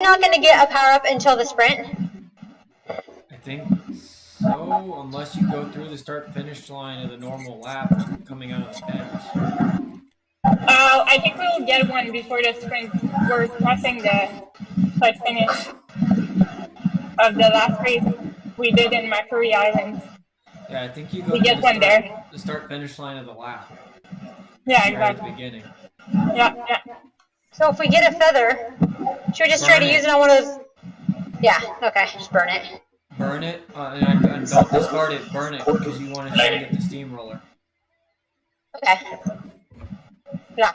not going to get a power up until the sprint? I think so, unless you go through the start-finish line of the normal lap coming out of the pits. I think we'll get one before the sprint. We're crossing the start-finish of the last race we did in Macquarie Islands. Yeah, I think you go we through get one there. The start-finish line of the lap. Yeah, right exactly. at the beginning. Yeah. So if we get a feather, should we just try to use it on one of those? Yeah, okay, just burn it. Burn it, and don't discard it, burn it, because you want to try and get the steamroller. Okay. Yeah.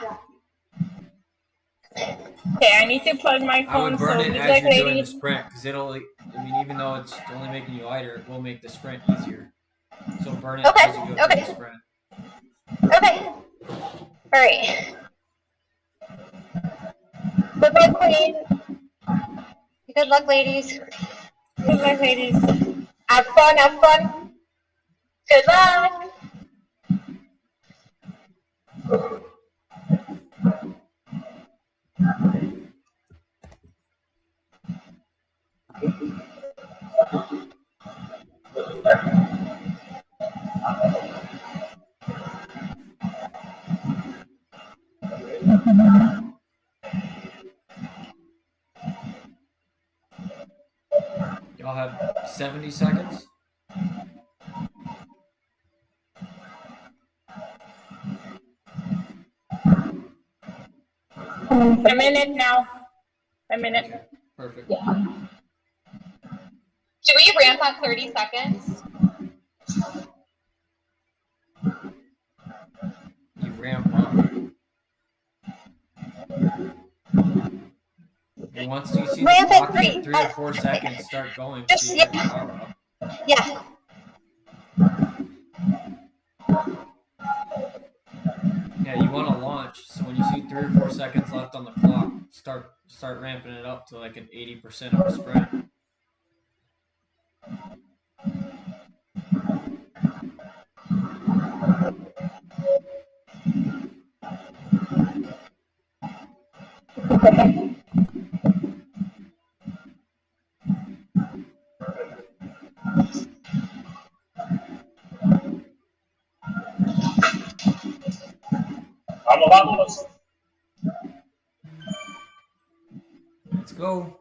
Okay, I need to plug my phone. I would burn so it as you're doing the sprint, because it'll, I mean, even though it's only making you lighter, it will make the sprint easier. So burn it as you go through the sprint. Okay. Alright. Good luck, ladies. Good luck, ladies. Good luck, ladies. Have fun, have fun. Good luck. Y'all have 70 seconds. A minute now. A minute. Okay, perfect. Yeah. Should we ramp up 30 seconds? You ramp up. And once you see the clock at 3 or 4 seconds, start going. Just, so you get power up. Yeah. Yeah, you want to launch. So when you see 3 or 4 seconds left on the clock, start ramping it up to like an 80% of a sprint. Vamos. Let's go.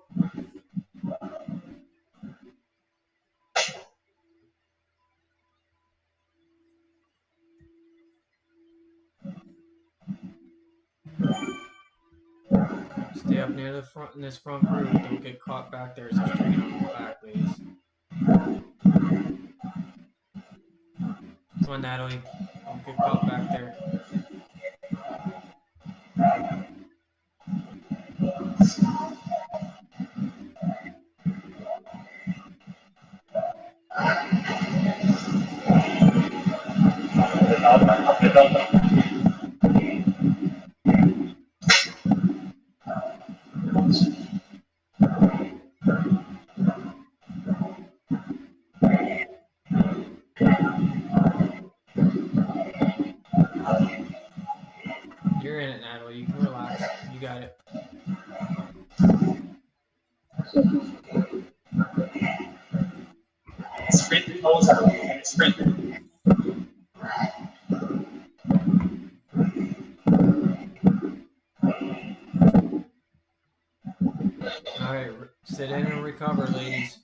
Stay up near the front in this front group. Don't get caught back there as a street on the back, ladies. Come on, Natalie. Don't get caught back there. You're in it, Natalie. You can relax. You got it. Sprint. Alright, sit in and recover, ladies.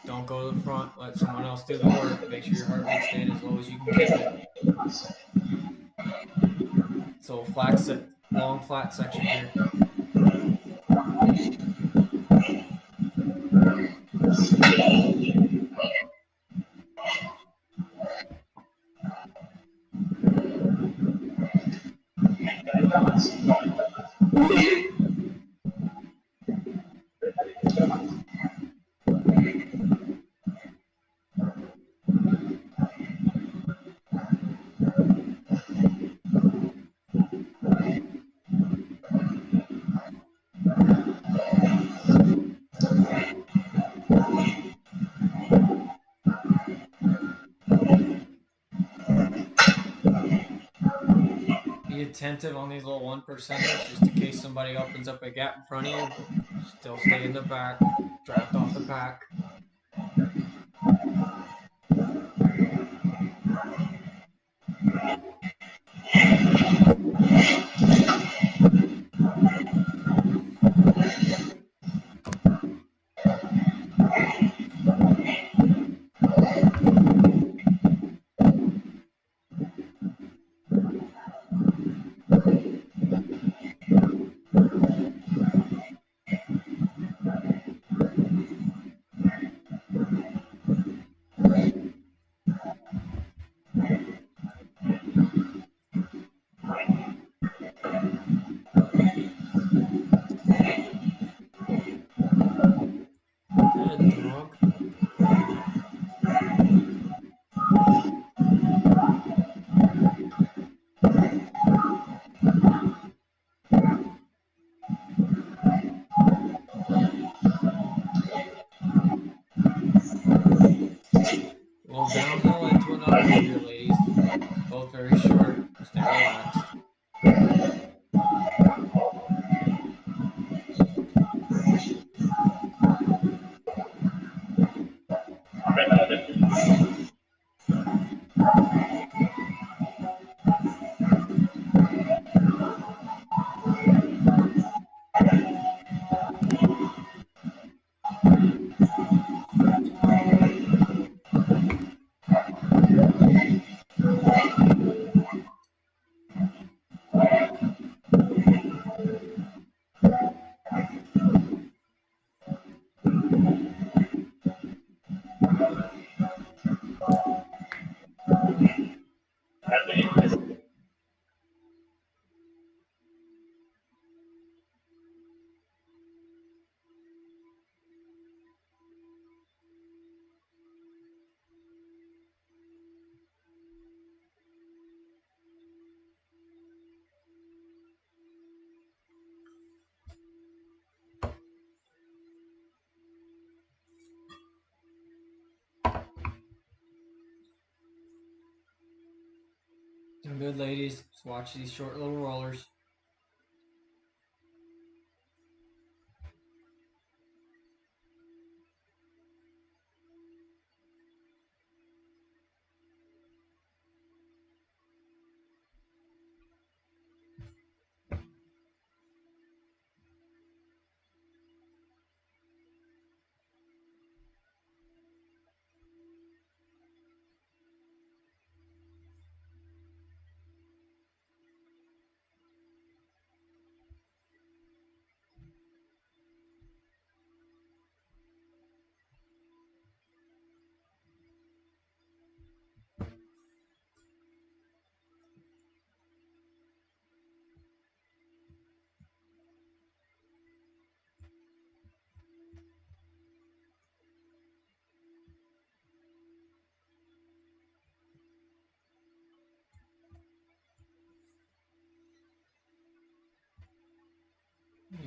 Don't go to the front. Let someone else do the work. Make sure your heart rate's staying as low as you can keep it. So long flat section here. attentive on these little 1%ers just in case somebody opens up a gap in front of you, but still stay in the back. Draft off the pack. Good dog. A little downhill into an uphill here, ladies. Both very short. Stay relaxed. Doing good, ladies. Just watch these short little rollers.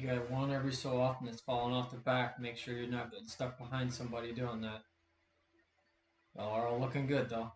You got one every so often that's falling off the back. Make sure you're not getting stuck behind somebody doing that. Y'all are all looking good, though.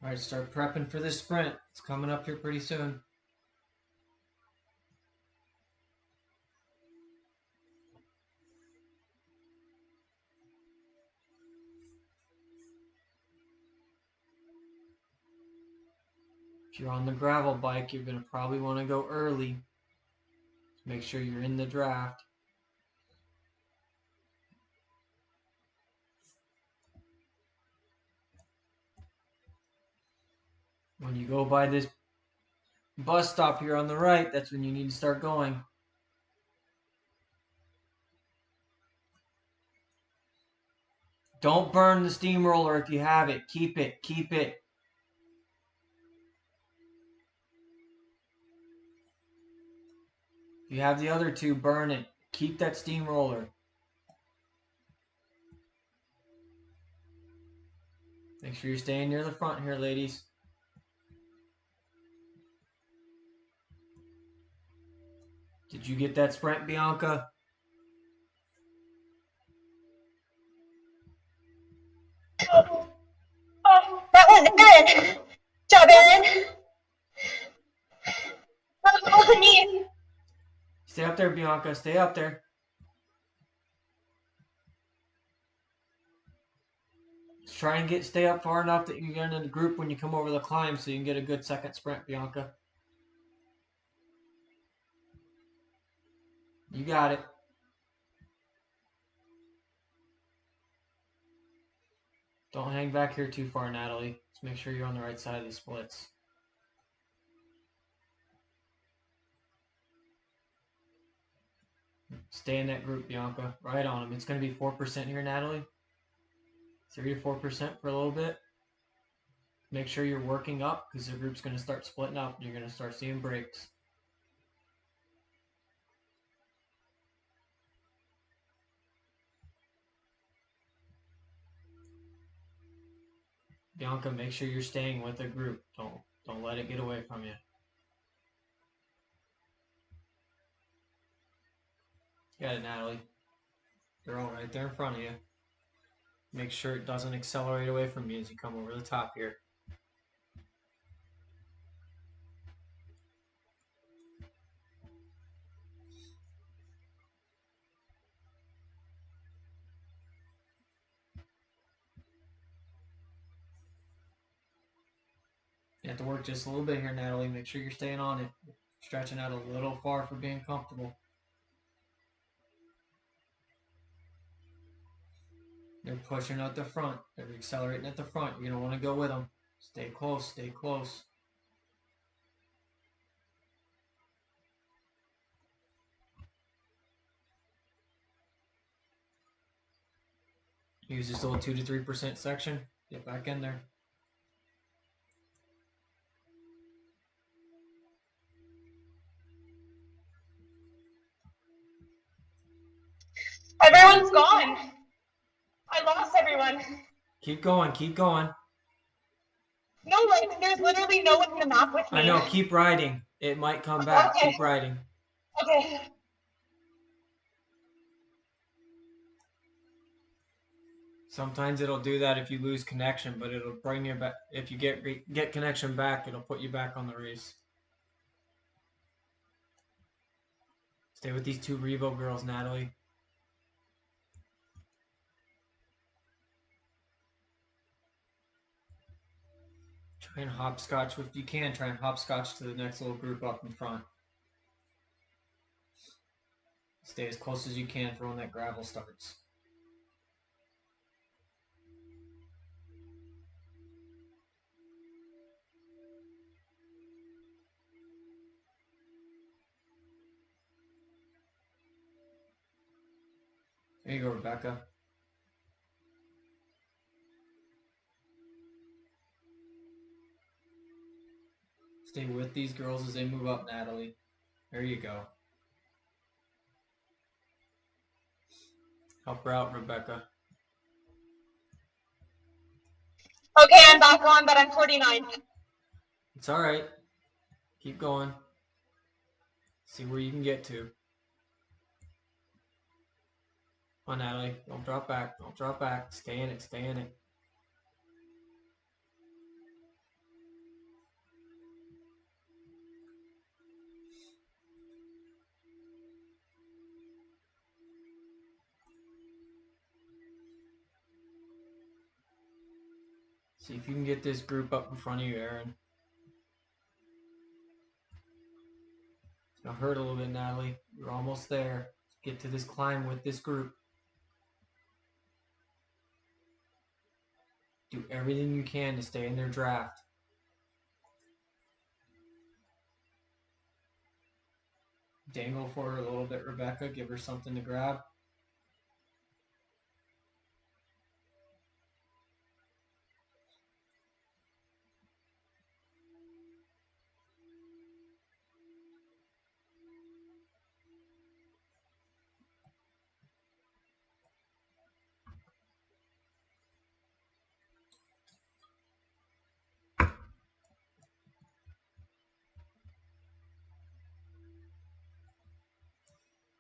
All right, start prepping for this sprint. It's coming up here pretty soon. If you're on the gravel bike, you're going to probably want to go early. Make sure you're in the draft. When you go by this bus stop here on the right, that's when you need to start going. Don't burn the steamroller if you have it. Keep it. Keep it. You have the other two, burn it. Keep that steamroller. Make sure you're staying near the front here, ladies. Did you get that sprint, Bianca? Oh, That was Aaron. Good job, Aaron. that was me. Stay up there, Bianca. Stay up there. Just try and stay up far enough that you get in the group when you come over the climb so you can get a good second sprint, Bianca. You got it. Don't hang back here too far, Natalie. Just make sure you're on the right side of the splits. Stay in that group, Bianca. Right on them. It's going to be 4% here, Natalie. 3 to 4% for a little bit. Make sure you're working up because the group's going to start splitting up and you're going to start seeing breaks. Bianca, make sure you're staying with the group. Don't let it get away from you. Got it, Natalie. They're all right there in front of you. Make sure it doesn't accelerate away from you as you come over the top here. You have to work just a little bit here, Natalie. Make sure you're staying on it. Stretching out a little far for being comfortable. They're pushing at the front. They're accelerating at the front. You're going to want to go with them. Stay close. Stay close. Use this little 2 to 3% section. Get back in there. Everyone's gone. I lost everyone. Keep going. Keep going. No, like, there's literally no one in the map with me. I know. Keep riding. It might come back. Okay. Keep riding. Okay. Sometimes it'll do that if you lose connection, but it'll bring you back. If you get connection back, it'll put you back on the race. Stay with these two Revo girls, Natalie. Try and hopscotch if you can. Try and hopscotch to the next little group up in front. Stay as close as you can for when that gravel starts. There you go, Rebecca. Stay with these girls as they move up, Natalie. There you go. Help her out, Rebecca. Okay, I'm back on, but I'm 49. It's all right. Keep going. See where you can get to. Come on, Natalie. Don't drop back. Don't drop back. Stay in it. Stay in it. See if you can get this group up in front of you, Aaron. It's gonna hurt a little bit, Natalie. You're almost there. Get to this climb with this group. Do everything you can to stay in their draft. Dangle for her a little bit, Rebecca. Give her something to grab.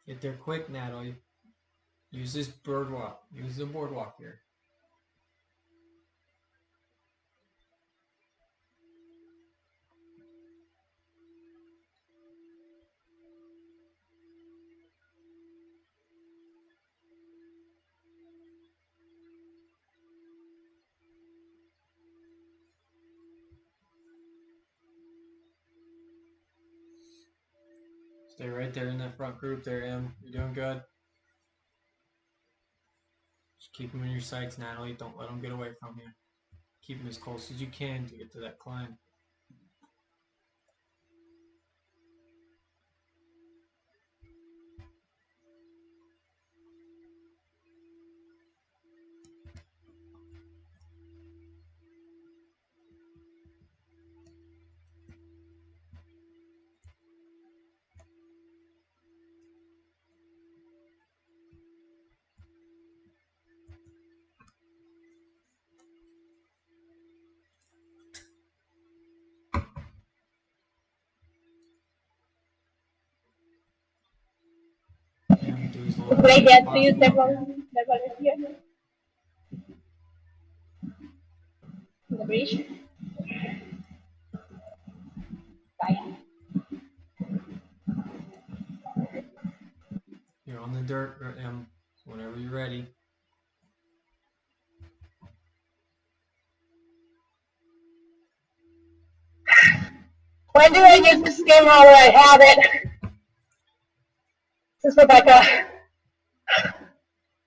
Get there quick, Natalie. Use this boardwalk. Use the boardwalk here. Stay right there in that front group there, Em. You're doing good. Just keep them in your sights, Natalie. Don't let them get away from you. Keep them as close as you can to get to that climb. Em, do as little Could I as get to possible use the up here. volunteer? The bridge? Bye. You're on the dirt, Em. Whenever you're ready. When do I use the steamroller? I have it. This is Rebecca.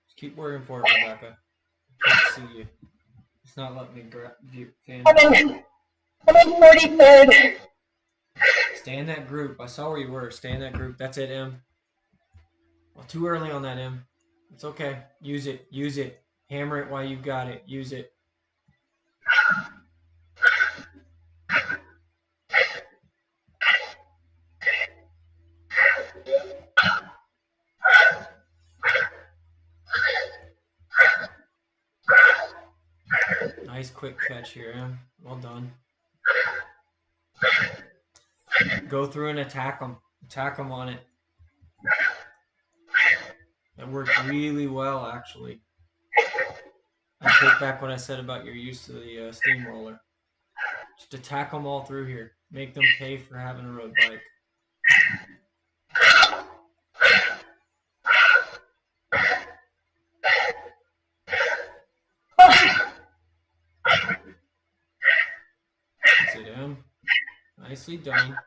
Just keep working for it, Rebecca. I can't see you. It's not letting me view fan. I'm in 43rd. Stay in that group. I saw where you were. Stay in that group. That's it, Em. Well, too early on that, Em. It's okay. Use it. Use it. Hammer it while you've got it. Use it. Nice quick catch here, Em. Well done. Go through and attack them. Attack them on it. That worked really well, actually. I take back what I said about your use of the steamroller. Just attack them all through here. Make them pay for having a road bike. That's it, Em. Nicely done.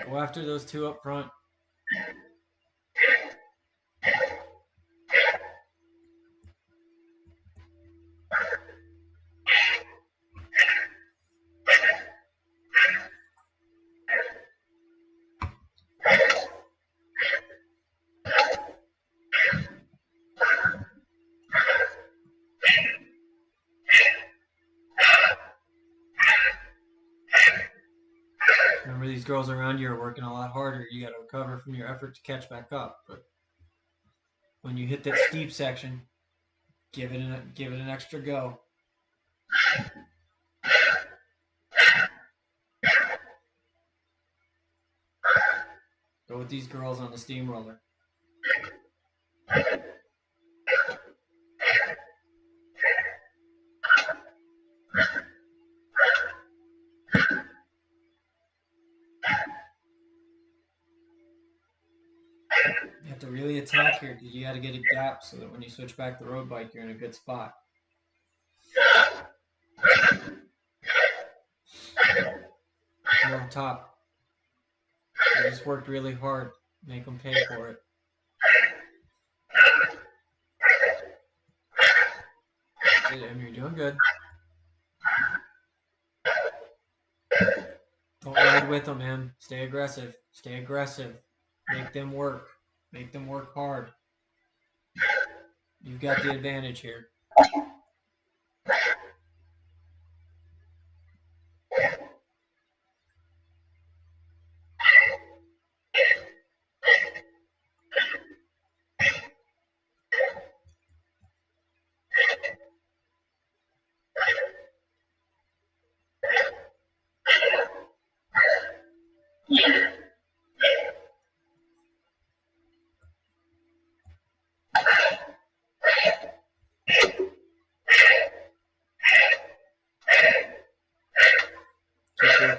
Go after those two up front. Remember, these girls around you are working a lot harder. You got to recover from your effort to catch back up. But when you hit that steep section, give it an extra go. Go with these girls on the steamroller. You have to really attack here because you got to get a gap so that when you switch back the road bike, you're in a good spot. You're on top. You just worked really hard. Make them pay for it. That's it, Em. You're doing good. Don't ride with them, Em. Stay aggressive. Stay aggressive. Make them work. Make them work hard. You've got the advantage here.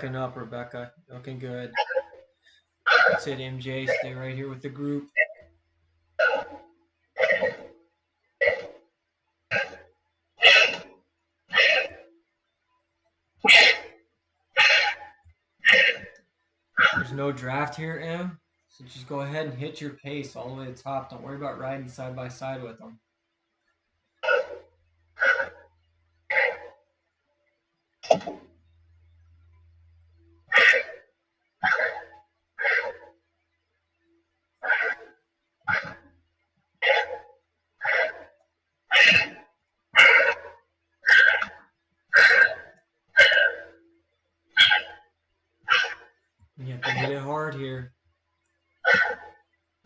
looking up, Rebecca. Looking good. That's it, MJ. Stay right here with the group. There's no draft here, Em. So just go ahead and hit your pace all the way to the top. Don't worry about riding side by side with them. You have to hit it hard here.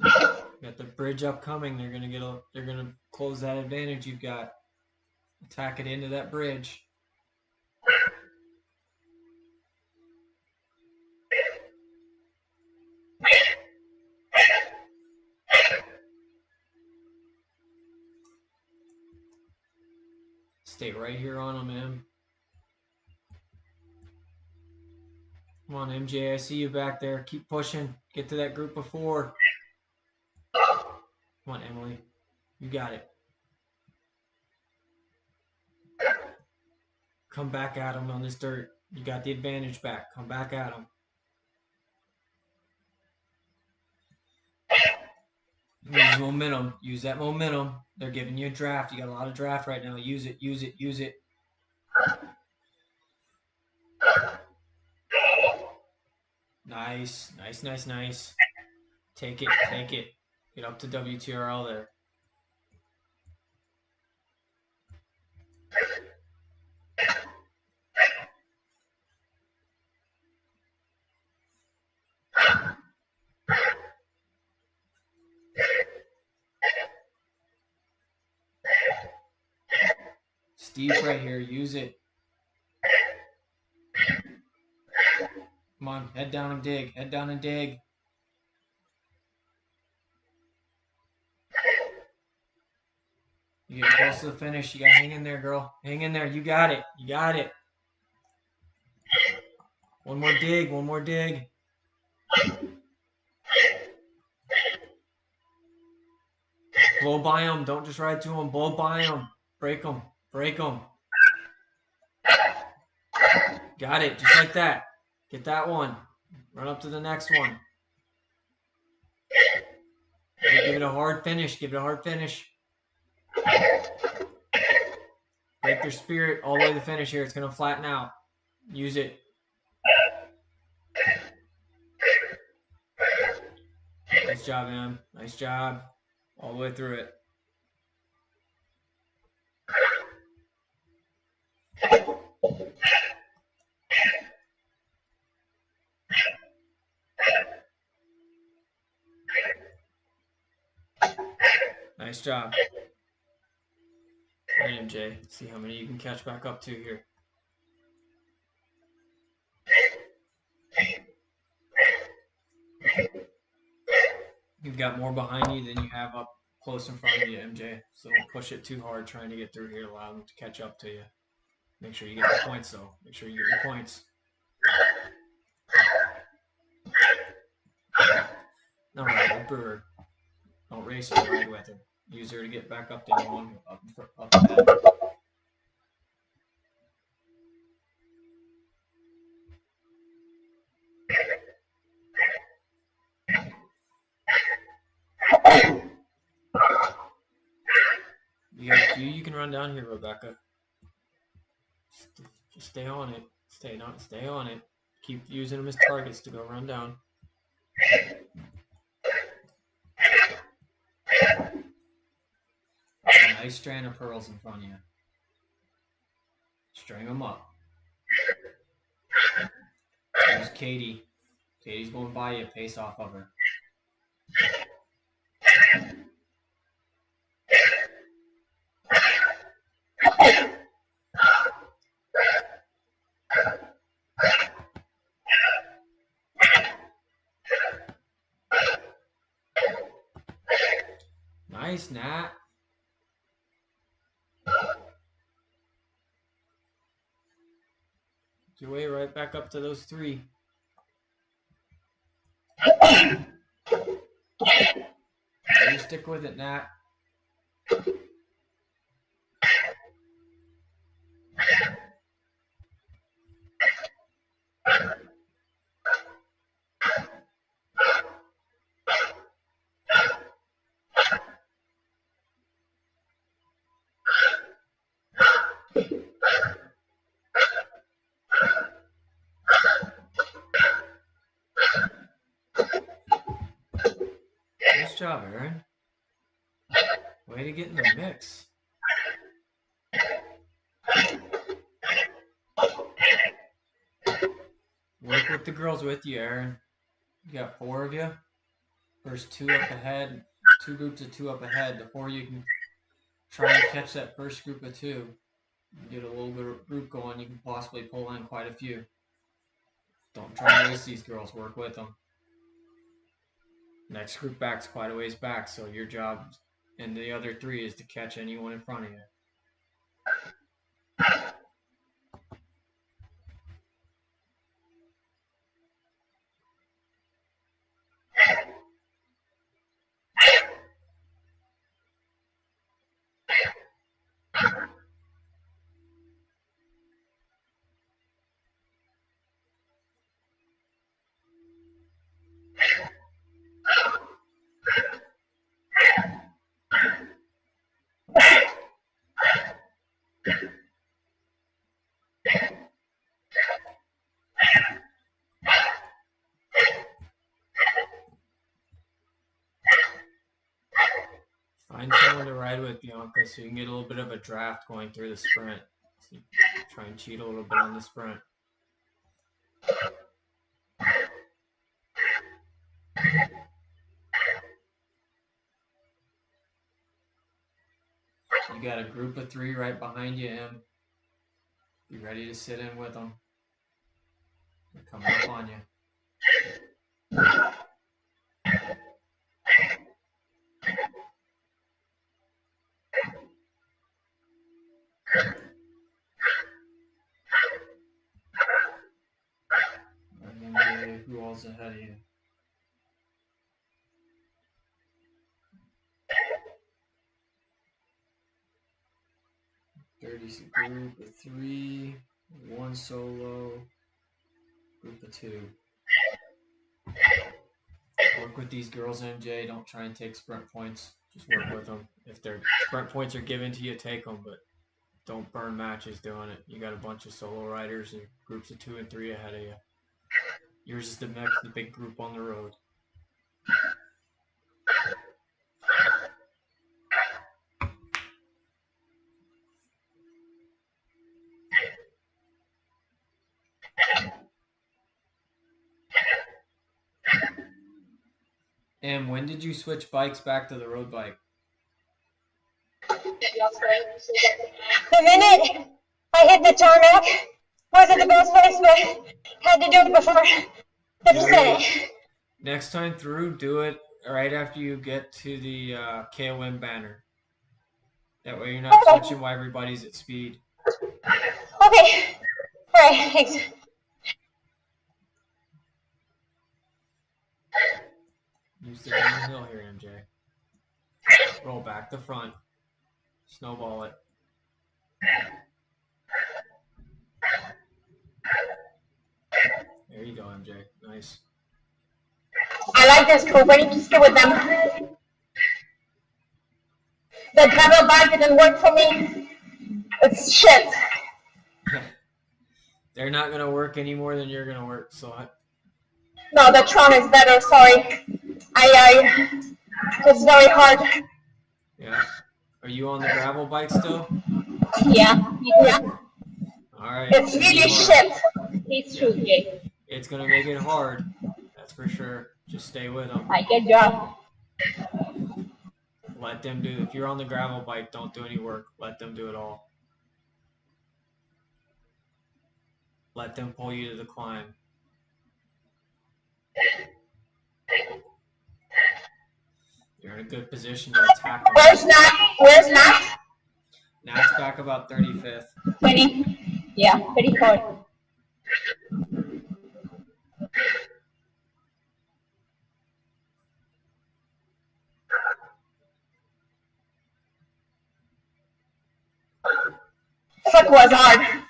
Got the bridge upcoming. They're gonna close that advantage you've got. Attack it into that bridge. Stay right here on them, Em. Come on, MJ. I see you back there. Keep pushing. Get to that group of 4. Come on, Emily. You got it. Come back at him on this dirt. You got the advantage back. Come back at him. Use momentum. Use that momentum. They're giving you a draft. You got a lot of draft right now. Use it. Use it. Use it. Nice. Nice, nice, nice. Take it. Take it. Get up to WTRL there. Steep right here. Use it. Come on. Head down and dig. Head down and dig. You get close to the finish. You got to hang in there, girl. Hang in there. You got it. You got it. One more dig. One more dig. Blow by them. Don't just ride to them. Blow by them. Break them. Break them. Got it. Just like that. Get that one. Run up to the next one. Give it a hard finish. Give it a hard finish. Break their spirit all the way to the finish here. It's going to flatten out. Use it. Nice job, Em. Nice job. All the way through it. Nice job. All right, MJ. See how many you can catch back up to here. You've got more behind you than you have up close in front of you, MJ. So don't push it too hard trying to get through here. Allow them to catch up to you. Make sure you get the points, though. Make sure you get your points. All right, Brewer. Don't race her, ride with her. Use her to get back up to anyone up ahead. You got a few you can run down here, Rebecca. Just stay on it. Stay on it. Keep using them as targets to go run down. A nice strand of pearls in front of you. String them up. There's Katie. Katie's going by you. Pace off of her. Nice, Nat. your way right back up to those 3. You stick with it, Nat. Nice job, Aaron. Way to get in the mix. Work with the girls with you, Aaron. You got 4 of you. First 2 up ahead. 2 groups of 2 up ahead. The 4 you can try and catch that first group of 2. You get a little bit of group going, you can possibly pull in quite a few. Don't try and race these girls. Work with them. Next group back's quite a ways back, so your job and the other 3 is to catch anyone in front of you. Find someone to ride with, Bianca, so you can get a little bit of a draft going through the sprint. So try and cheat a little bit on the sprint. You got a group of 3 right behind you, Em. Be ready to sit in with them. They're coming up on you. And then who else ahead of you? Group of 3, 1 solo, group of 2. Work with these girls, MJ. Don't try and take sprint points. Just work with them. If their sprint points are given to you, take them, but don't burn matches doing it. You got a bunch of solo riders and groups of 2 and 3 ahead of you. Yours is the big group on the road. And when did you switch bikes back to the road bike? The minute I hit the tarmac, wasn't the best place, but had to do it before the descent. Next time through, do it right after you get to the KOM banner. That way you're not switching while everybody's at speed. Okay. All right, thanks. Use the downhill here, MJ. Roll back to front. Snowball it. There you go, MJ. Nice. I like this group. I need to stay with them. The gravel bike didn't work for me. It's shit. They're not going to work any more than you're going to work, so No, the Tron is better. Sorry. It's very hard. yeah. Are you on the gravel bike still? Yeah. All right. It's really shit. It's true, Jay. It's going to make it hard. That's for sure. Just stay with them. I get job. Let them do. If you're on the gravel bike, don't do any work. Let them do it all. Let them pull you to the climb. You're in a good position to attack them. Where's Nat? Nat's back about 35th. 20. Yeah, 34. Fuck was hard.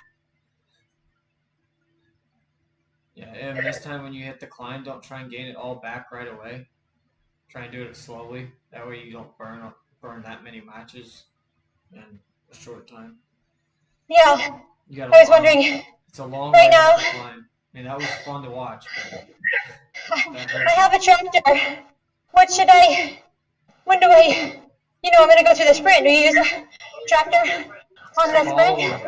Yeah, and this time when you hit the climb, don't try and gain it all back right away. Try and do it slowly. That way you don't burn that many matches in a short time. Yeah, You got I was wondering. It's a long Right way now- up the climb. I mean, that was fun to watch. But I have a tractor. What should I? When do I? You know, I'm gonna go through the sprint. Do you use a tractor on the follow sprint?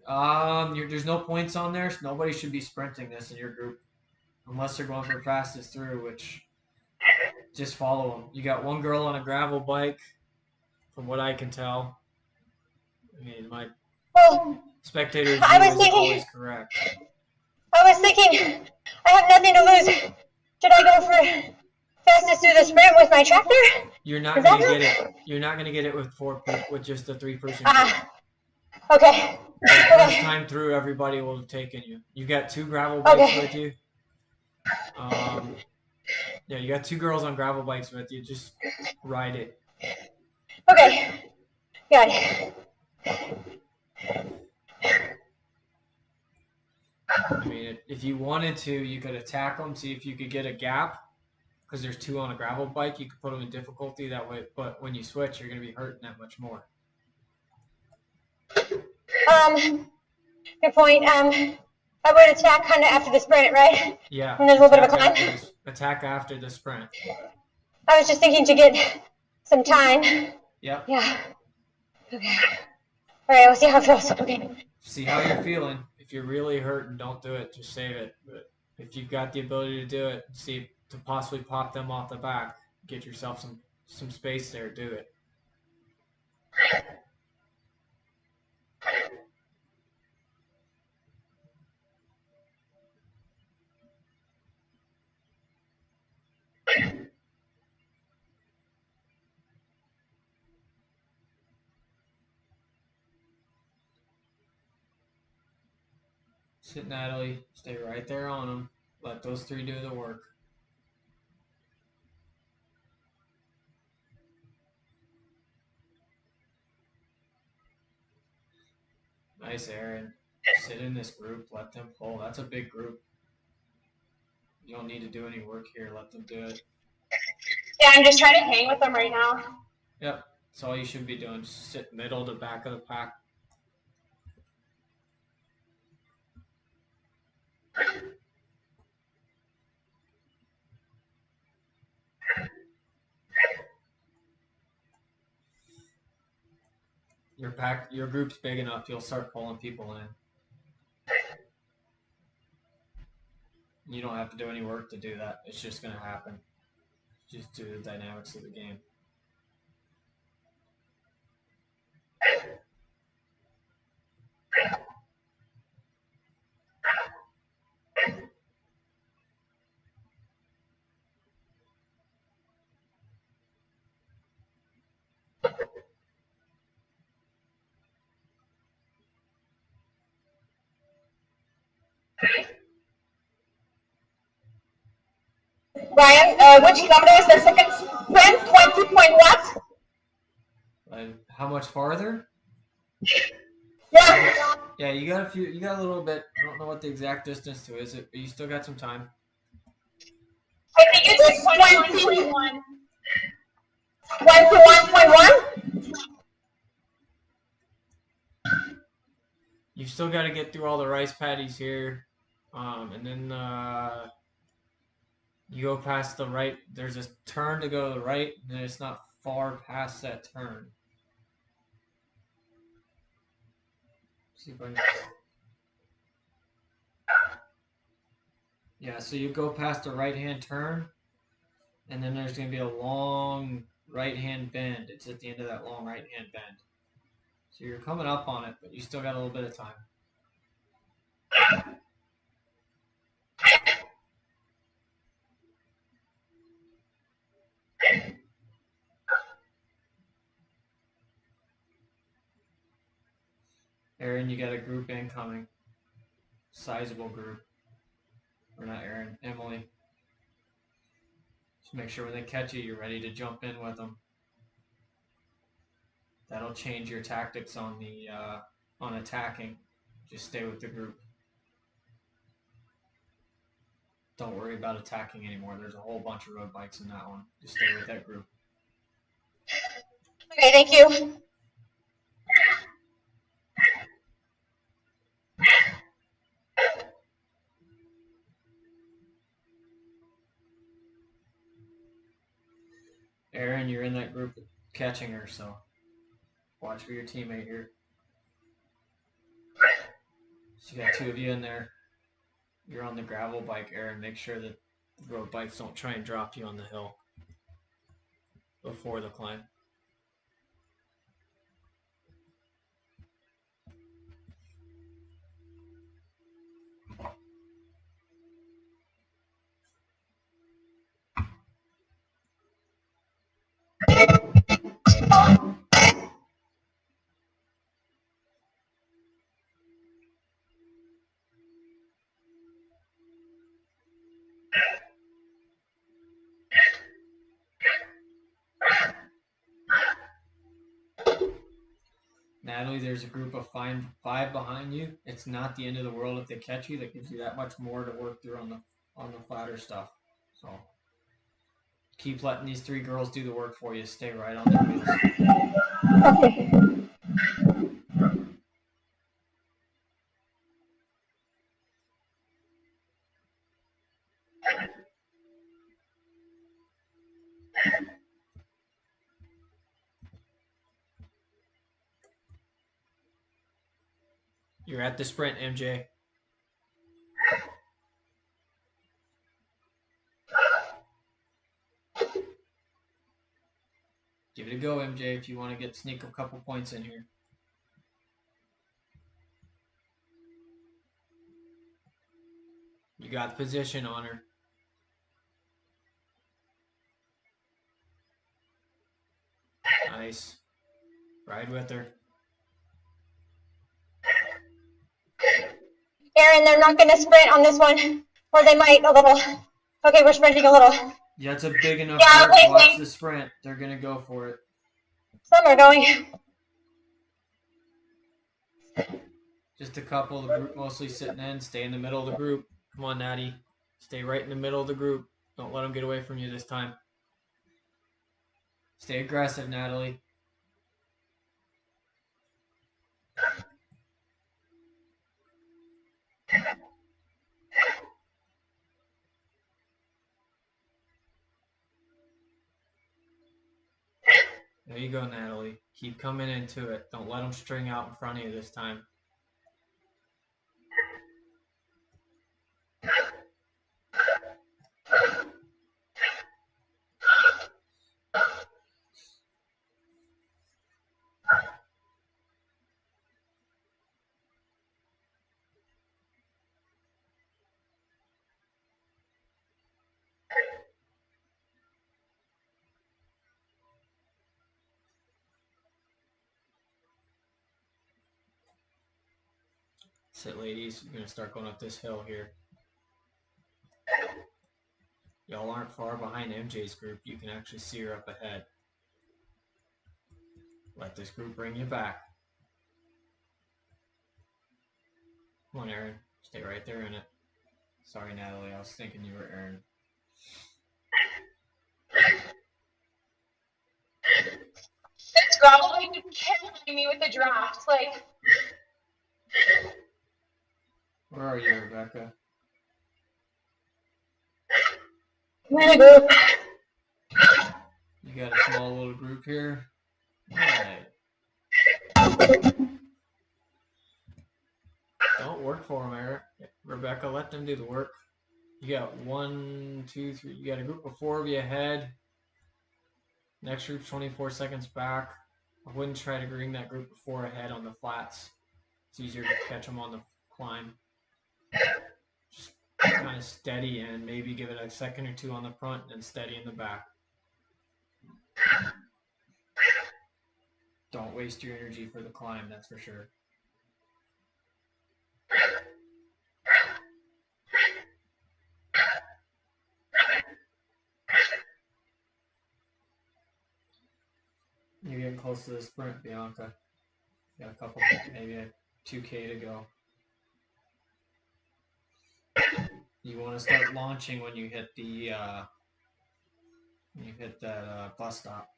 them. There's no points on there, so nobody should be sprinting this in your group. Unless they're going for fastest through, which just follow them. You got one girl on a gravel bike, from what I can tell. I mean, my Well, spectator's I view was isn't thinking- always correct. I was thinking, I have nothing to lose. Should I go for fastest through the sprint with my tractor? You're not Is that gonna get good? it. You're not gonna get it with with just a 3-person group. Ah, okay. Like, first Okay. time through, everybody will have taken you. You got 2 gravel bikes Okay. with you. Yeah, you got 2 girls on gravel bikes with you. Just ride it. Okay. Got it. I mean, if you wanted to, you could attack them, see if you could get a gap. Because there's 2 on a gravel bike, you could put them in difficulty that way. But when you switch, you're gonna be hurting that much more. Good point. I would attack kind of after the sprint, right? Yeah. And there's a little bit of a attack climb. attack after the sprint. I was just thinking to get some time. Yep. Yeah. Okay. All right, we'll see how it feels. Okay. See how you're feeling. If you're really hurting, don't do it. Just save it. But if you've got the ability to do it, see to possibly pop them off the back, get yourself some space there. Do it. Sit, Natalie. Stay right there on them. Let those 3 do the work. Nice, Aaron. Sit in this group. Let them pull. That's a big group. You don't need to do any work here. Let them do it. Yeah, I'm just trying to hang with them right now. Yep. That's all you should be doing. Just sit middle to back of the pack. Your group's big enough, you'll start pulling people in. You don't have to do any work to do that. It's just gonna happen. Just do the dynamics of the game. Ryan, which kilometer is the second sprint? 20 point what? How much farther? Yeah. Yeah, you got a little bit. I don't know what the exact distance to is it, but you still got some time. I think it's like 21.1. 21.1? You've still got to get through all the rice paddies here, and then you go past the right. There's a turn to go to the right, and it's not far past that turn. See if I can... Yeah, so you go past the right-hand turn, and then there's going to be a long right-hand bend. It's at the end of that long right-hand bend. So you're coming up on it, but you still got a little bit of time. Aaron, you got a group incoming. sizable group. Or not Aaron, Emily. Just make sure when they catch you, you're ready to jump in with them. That'll change your tactics on the on attacking. Just stay with the group. Don't worry about attacking anymore. There's a whole bunch of road bikes in that one. Just stay with that group. Okay, thank you. Aaron, you're in that group catching her, so watch for your teammate here. So you got two of you in there. You're on the gravel bike, Aaron. Make sure that the road bikes don't try and drop you on the hill before the climb. Natalie, there's a group of five behind you. It's not the end of the world if they catch you. That gives you that much more to work through on the flatter stuff. So keep letting these three girls do the work for you. Stay right on their wheels. Okay. You're at the sprint, MJ. Give it a go, MJ, if you want to sneak a couple points in here. You got the position on her. Nice. Ride with her. Aaron, they're not going to sprint on this one, or they might a little. Okay, we're sprinting a little. Yeah, it's a big enough Yeah, group. okay, Watch thanks. the sprint. They're going to go for it. Some are going. Just a couple. The group mostly sitting in. Stay in the middle of the group. Come on, Natty. Stay right in the middle of the group. Don't let them get away from you this time. Stay aggressive, Natalie. There you go, Natalie. Keep coming into it. Don't let them string out in front of you this time. That's it, ladies. We're going to start going up this hill here. Y'all aren't far behind MJ's group. You can actually see her up ahead. Let this group bring you back. Come on, Aaron. Stay right there in it. Sorry, Natalie. I was thinking you were Aaron. This gravel bike is killing me with the draft. Like, Where are you, Rebecca? I'm in a group. You got a small little group here? Alright. Don't work for them, Eric. Rebecca, let them do the work. You got 1, 2, 3. You got a group of 4 of you ahead. Next group's 24 seconds back. I wouldn't try to bring that group of 4 ahead on the flats. It's easier to catch them on the climb. Just kind of steady and maybe give it a second or two on the front and steady in the back. Don't waste your energy for the climb, that's for sure. close to the sprint, Bianca. Got a couple, maybe a 2K to go. You want to start launching when you hit the bus stop.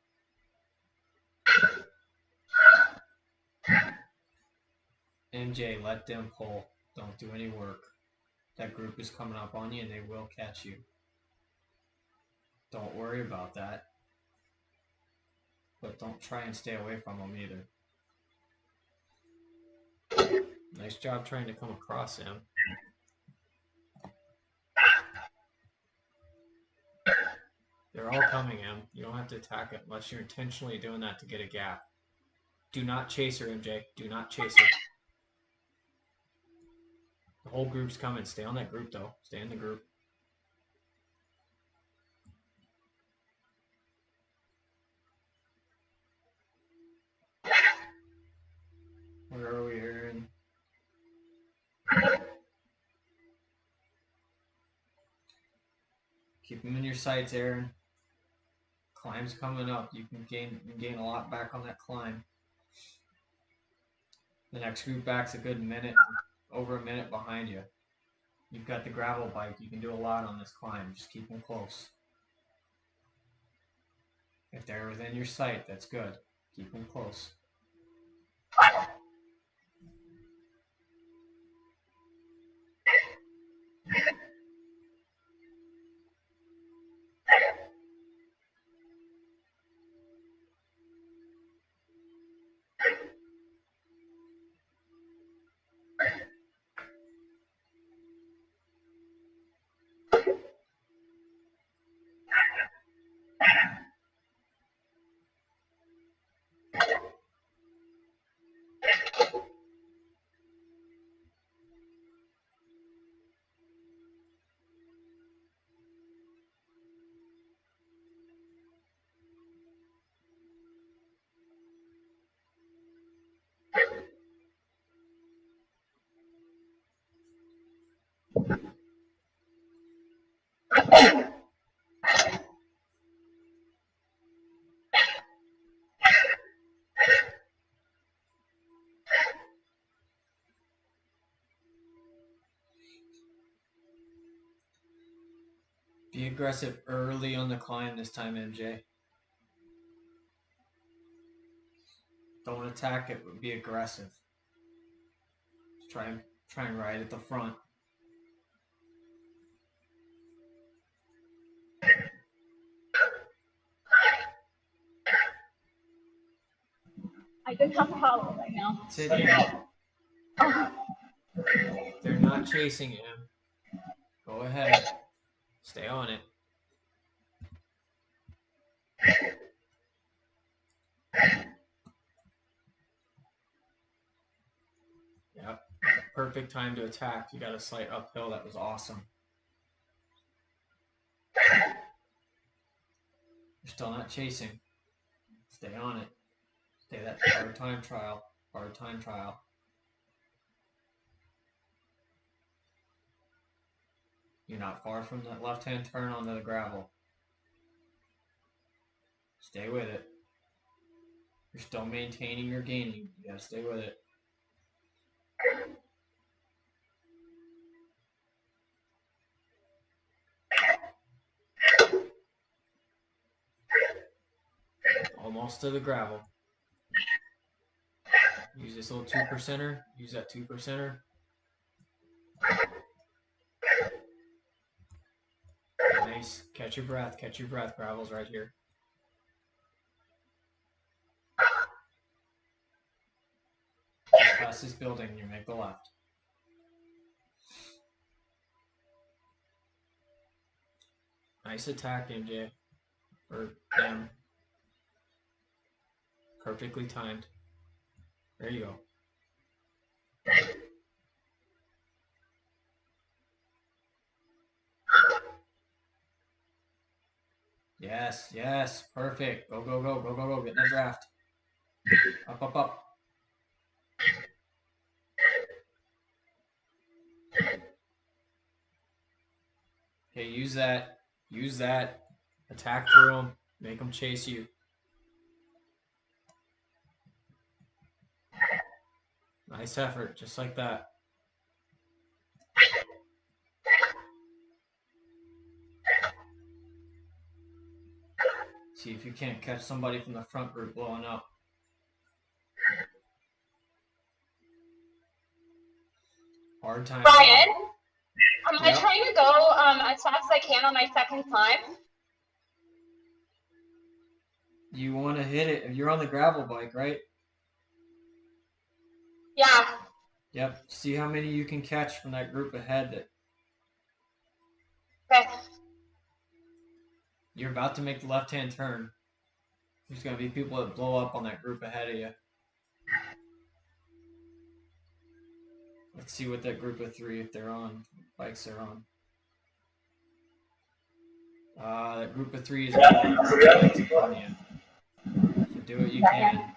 MJ, let them pull. Don't do any work. That group is coming up on you and they will catch you. Don't worry about that. But don't try and stay away from them either. Nice job trying to come across him. They're all coming in. You don't have to attack it unless you're intentionally doing that to get a gap. Do not chase her, MJ. Do not chase her. The whole group's coming. Stay on that group, though. Stay in the group. Where are we, Aaron? Keep them in your sights, Aaron. Climb's coming up. You can gain a lot back on that climb. The next group back's a good minute, over a minute behind you. You've got the gravel bike. You can do a lot on this climb. Just keep them close. If they're within your sight, that's good. Keep them close. Be aggressive early on the climb this time, MJ. Don't attack it, but be aggressive. Try and ride at the front. I don't have power right now. Sit down. They're not chasing him. Go ahead. Stay on it. Yep. Perfect time to attack. You got a slight uphill. That was awesome. You're still not chasing. Stay on it. Stay that hard time trial. Hard time trial. You're not far from that left-hand turn onto the gravel. Stay with it. You're still maintaining your gaining. You gotta stay with it. Almost to the gravel. Use this little 2%er. Use that 2%er. Nice. Catch your breath. Catch your breath. Gravel's right here. Just past this building, you make the left. Nice attack, MJ. Or M. Perfectly timed. There you go. Yes, yes, perfect. Go, go, go, go, go, go. Get in that draft. Up, up, up. Okay, use that. Use that. Attack through them. Make them chase you. Nice effort, just like that. See if you can't catch somebody from the front group blowing up. Hard time. Brian, am I Yep. trying to go as fast as I can on my second climb? You want to hit it. You're on the gravel bike, right? Yeah. Yep. See how many you can catch from that group ahead. That Okay. you're about to make the left-hand turn. There's gonna be people that blow up on that group ahead of you. Let's see what that group of 3, if they're on bikes they're on. That group of 3 is on bikes in front of you. So do what you can.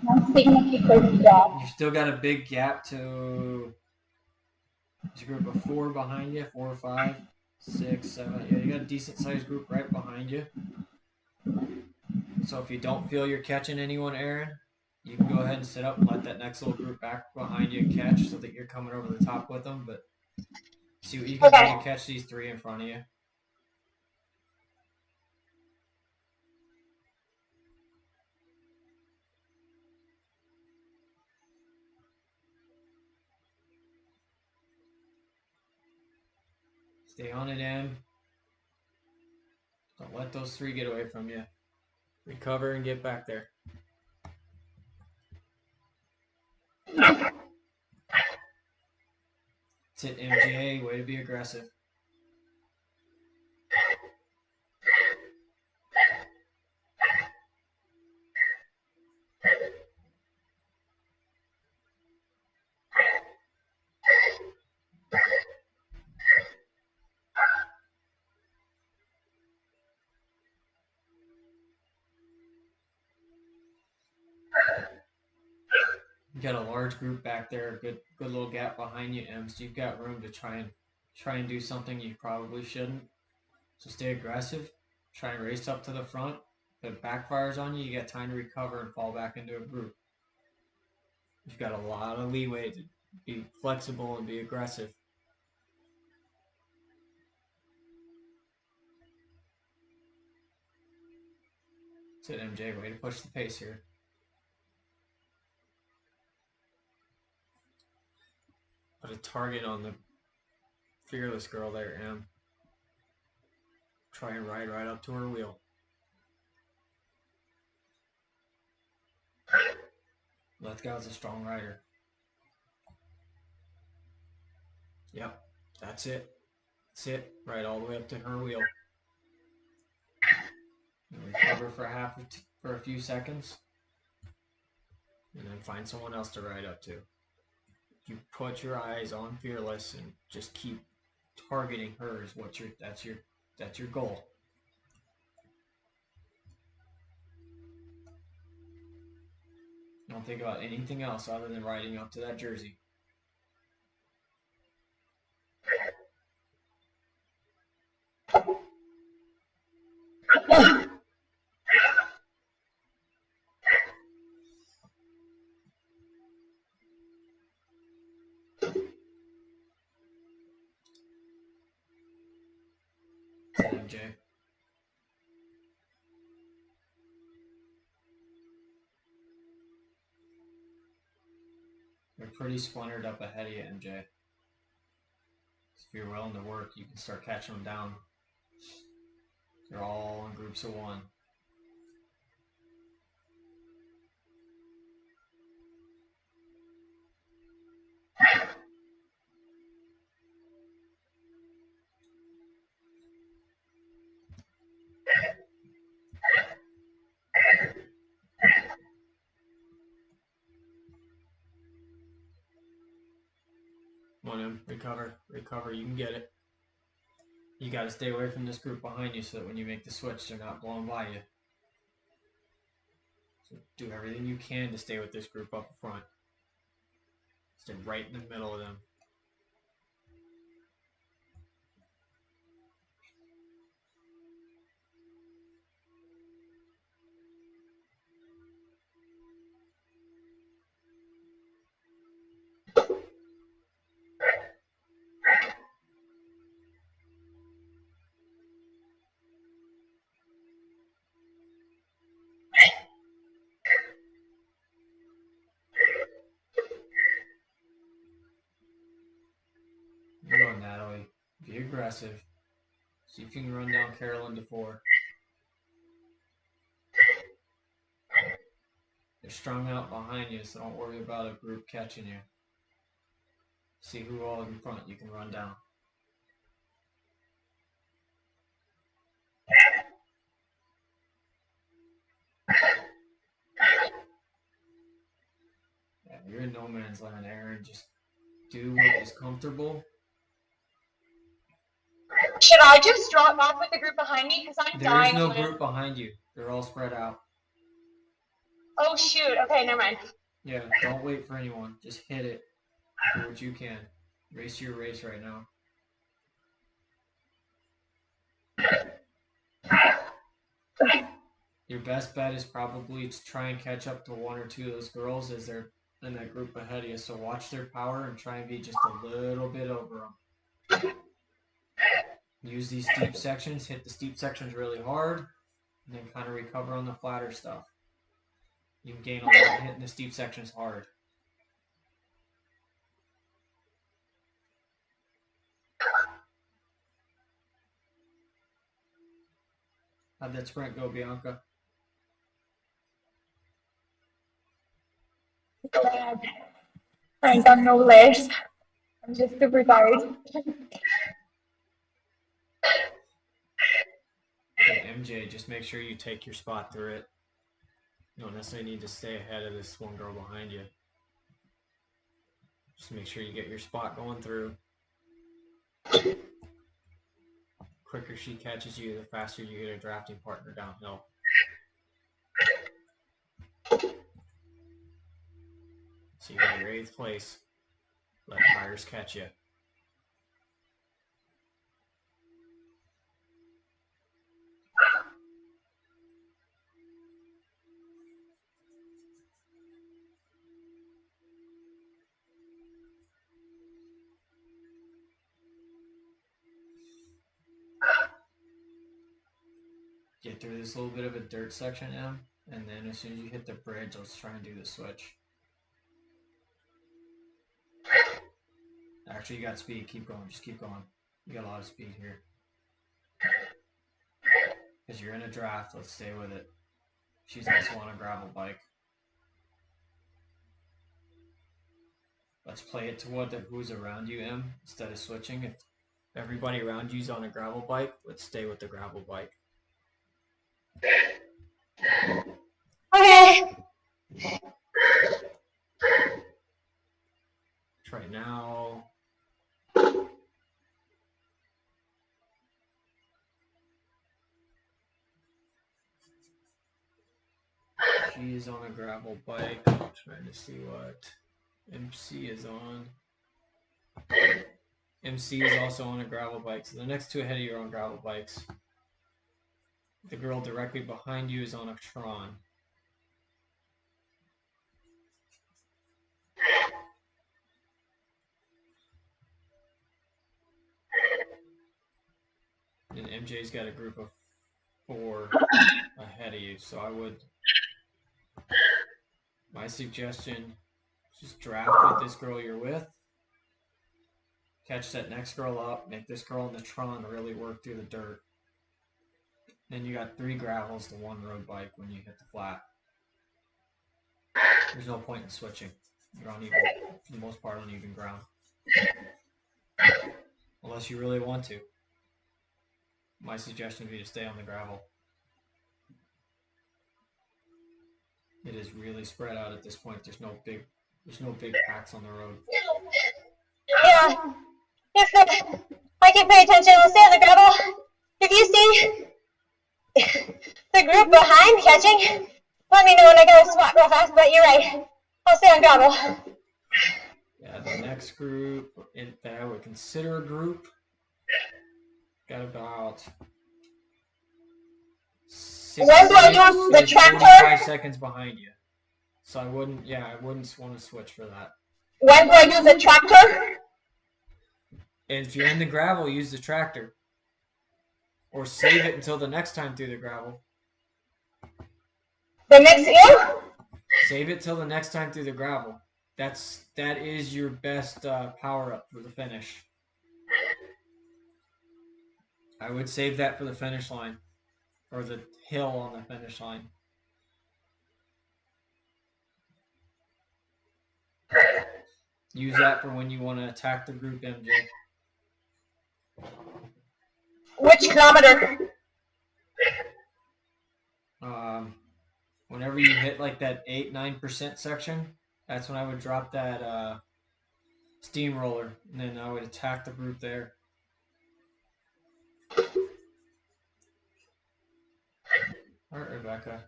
I'm taking a kick job. You still got a big gap to. There's a group of 4 behind you, 4 or 5, 6, 7. Yeah, you got a decent sized group right behind you. So if you don't feel you're catching anyone, Aaron, you can go ahead and sit up and let that next little group back behind you catch so that you're coming over the top with them. But see what you can do to catch these 3 in front of you. Stay on it, Em. Don't let those 3 get away from you. Recover and get back there. That's it, MJ. Way to be aggressive. You got a large group back there, good little gap behind you, Em. So you've got room to try and do something you probably shouldn't. So stay aggressive. Try and race up to the front. If it backfires on you, you got time to recover and fall back into a group. You've got a lot of leeway to be flexible and be aggressive. That's it, MJ. Way to push the pace here. Put a target on the fearless girl there, Em. Try and ride right up to her wheel. Lethgow's a strong rider. Yep, that's it. That's it. Right all the way up to her wheel. And recover for a few seconds. And then find someone else to ride up to. You put your eyes on Fearless and just keep targeting her is that's your goal. Don't think about anything else other than riding up to that jersey. MJ. They're pretty splintered up ahead of you, MJ. If you're willing to work, you can start catching them down. They're all in groups of 1. Come on, Em. Recover. You can get it. You got to stay away from this group behind you so that when you make the switch, they're not blowing by you. So do everything you can to stay with this group up front. Stay right in the middle of them. aggressive. See if you can run down Carolyn to 4. They're strung out behind you, so don't worry about a group catching you. See who all in front you can run down. Yeah, you're in no man's land, Aaron. Just do what is comfortable. Should I just drop off with the group behind me? Because I'm There dying. is no group behind you. They're all spread out. Oh, shoot. Okay, never mind. Yeah, don't wait for anyone. Just hit it. Do what you can. Race your race right now. Your best bet is probably to try and catch up to 1 or 2 of those girls as they're in that group ahead of you. So watch their power and try and be just a little bit over them. Use these steep sections. Hit the steep sections really hard. And then kind of recover on the flatter stuff. You can gain a lot hitting the steep sections hard. How'd that sprint go, Bianca? Bad. I've done no less. I'm just super tired. Hey, MJ, just make sure you take your spot through it. You don't necessarily need to stay ahead of this one girl behind you. Just make sure you get your spot going through. The quicker she catches you, the faster you get a drafting partner downhill. So you got your 8th place. Let tires catch you. Get through this little bit of a dirt section, Em, and then as soon as you hit the bridge, let's try and do the switch. Actually, you got speed. Keep going. Just keep going. You got a lot of speed here. Because you're in a draft, let's stay with it. She's also on a gravel bike. Let's play it to who's around you, Em, instead of switching. If everybody around you's on a gravel bike, let's stay with the gravel bike. Okay. Right now, she's on a gravel bike. I'm trying to see what MC is on. MC is also on a gravel bike. So the next 2 ahead of you are on gravel bikes. The girl directly behind you is on a Tron. And MJ's got a group of 4 ahead of you. So I would, my suggestion, just draft with this girl you're with. Catch that next girl up. Make this girl in the Tron really work through the dirt. Then you got 3 gravels to 1 road bike when you hit the flat. There's no point in switching. You're on even, for the most part, on even ground. Unless you really want to. My suggestion would be to stay on the gravel. It is really spread out at this point. There's no big packs on the road. Yeah. If I can pay attention, I'll stay on the gravel. If you see the group behind catching, let me know when I go swap real fast, but you're right. I'll stay on gravel. Yeah, the next group that I would consider a group got about 6 When do I use the tractor? 45 seconds behind you. So I wouldn't want to switch for that. When do I use the tractor? And if you're in the gravel, use the tractor. Or save it until the next time through the gravel. The next year? Save it till the next time through the gravel. That is your best power up for the finish. I would save that for the finish line, or the hill on the finish line. Use that for when you want to attack the group, MJ. Which kilometer? Whenever you hit like that 8-9% section, that's when I would drop that steamroller, and then I would attack the group there. All right, Rebecca,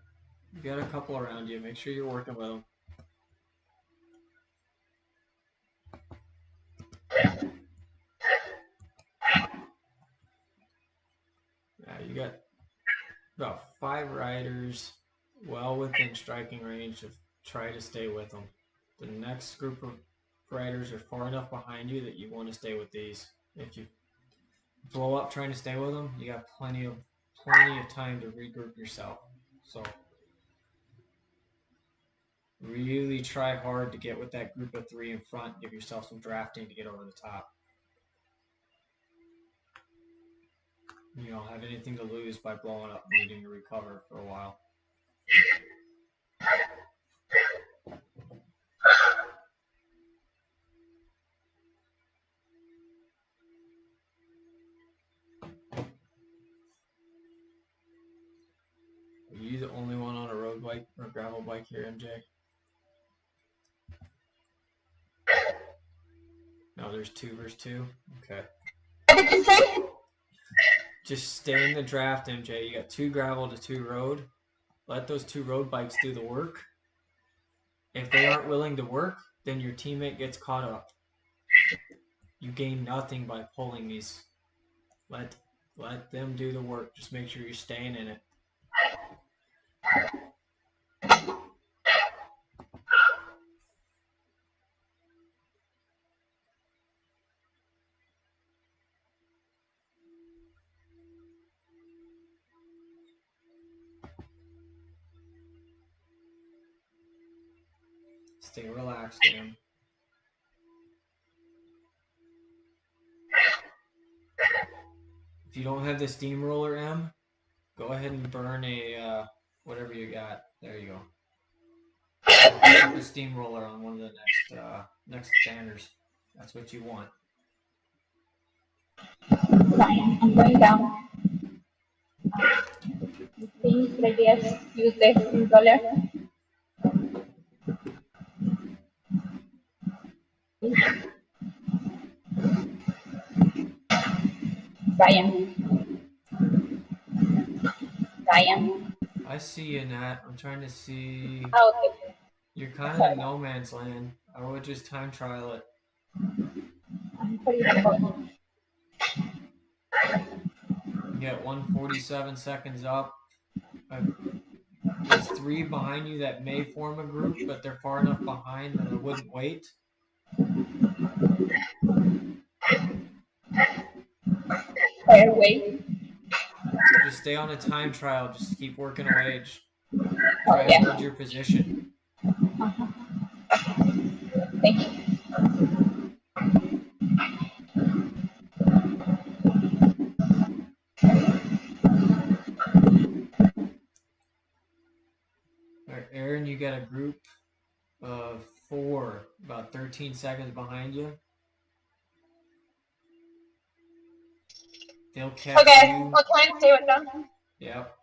you got a couple around you. Make sure you're working with them. Yeah, you got about 5 riders well within striking range to try to stay with them. The next group of riders are far enough behind you that you want to stay with these. If you blow up trying to stay with them, you got plenty of time to regroup yourself. So really try hard to get with that group of 3 in front. Give yourself some drafting to get over the top. You don't have anything to lose by blowing up and needing to recover for a while. Are you the only one on a road bike or gravel bike here, MJ? No, there's 2 versus 2. Okay. What did you say? Just stay in the draft, MJ. You got 2 gravel to 2 road. Let those 2 road bikes do the work. If they aren't willing to work, then your teammate gets caught up. You gain nothing by pulling these. Let them do the work. Just make sure you're staying in it. Stay relaxed, man. If you don't have the steamroller, M, go ahead and burn a whatever you got. There you go. Pick up a steamroller on one of the next banners. That's what you want. Fine, I'm going down. Things like this, use the $3. Ryan. I see you, Nat. I'm trying to see. Okay. You're kind of in no man's land. I would just time trial it. I'm pretty sure. You get 147 seconds up. There's 3 behind you that may form a group, but they're far enough behind that I wouldn't wait. Fairway. Just stay on a time trial. Just keep working away. Just try to hold your position. Thank you. All right, Aaron, you got a group of 4, about 13 seconds behind you. They'll catch you. I'll try and stay with them. Yep.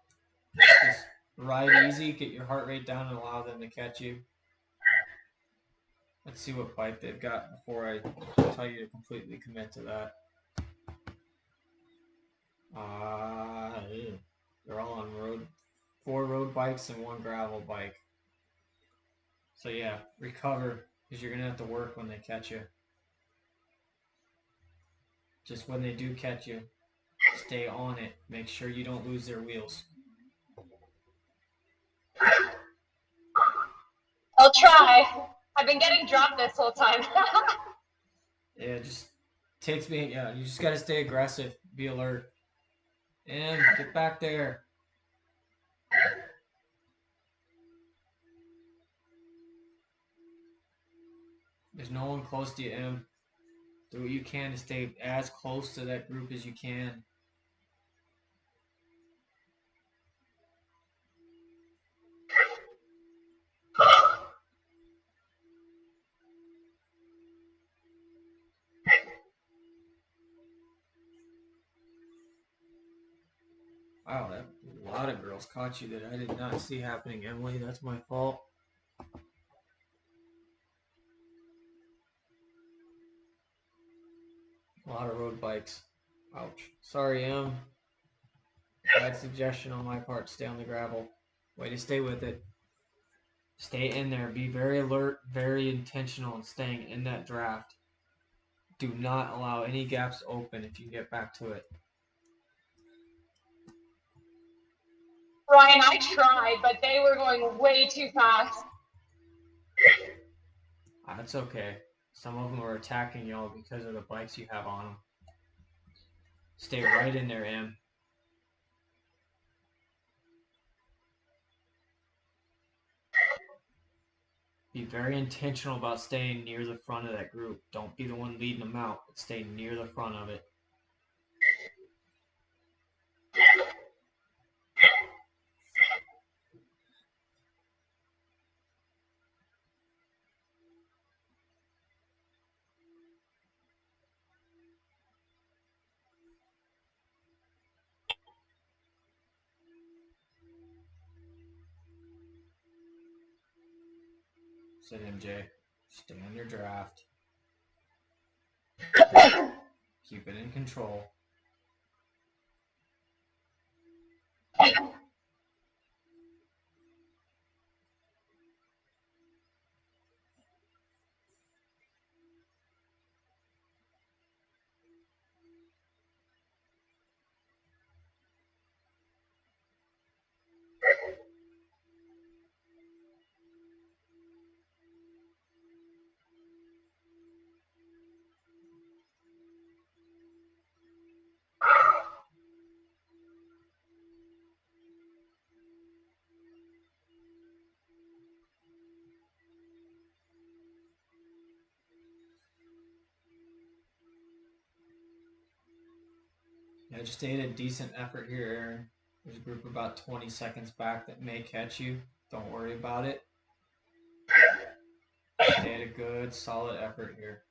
Just ride easy, get your heart rate down, and allow them to catch you. Let's see what bike they've got before I tell you to completely commit to that. They're all on 4 road bikes and 1 gravel bike. So yeah, recover, because you're going to have to work when they catch you. Just when they do catch you, stay on it. Make sure you don't lose their wheels. I'll try. I've been getting dropped this whole time. Yeah, it just takes me, you just got to stay aggressive, be alert. And get back there. There's no one close to you, Em. Do what you can to stay as close to that group as you can. Wow, that a lot of girls caught you that I did not see happening, Emily. That's my fault. A lot of road bikes. Ouch. Sorry, Em. Bad suggestion on my part. Stay on the gravel. Way to stay with it. Stay in there. Be very alert, very intentional in staying in that draft. Do not allow any gaps open if you get back to it. Ryan, I tried, but they were going way too fast. That's okay. Some of them are attacking y'all because of the bikes you have on them. Stay right in there, Em. Be very intentional about staying near the front of that group. Don't be the one leading them out, but stay near the front of it. Sit MJ. Stay on your draft. Keep it in control. Yeah, just stay at a decent effort here, Aaron. There's a group about 20 seconds back that may catch you. Don't worry about it. Stay at a good, solid effort here.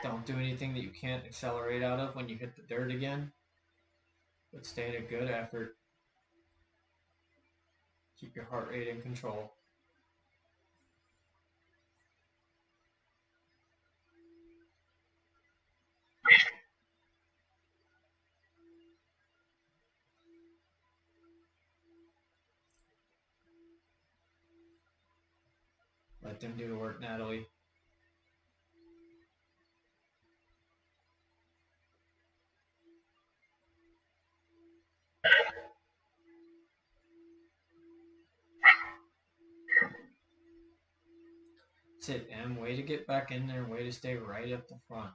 Don't do anything that you can't accelerate out of when you hit the dirt again. But stay at a good effort. Keep your heart rate in control. Let them do the work, Natalie. That's it, Em. Way to get back in there. Way to stay right up the front.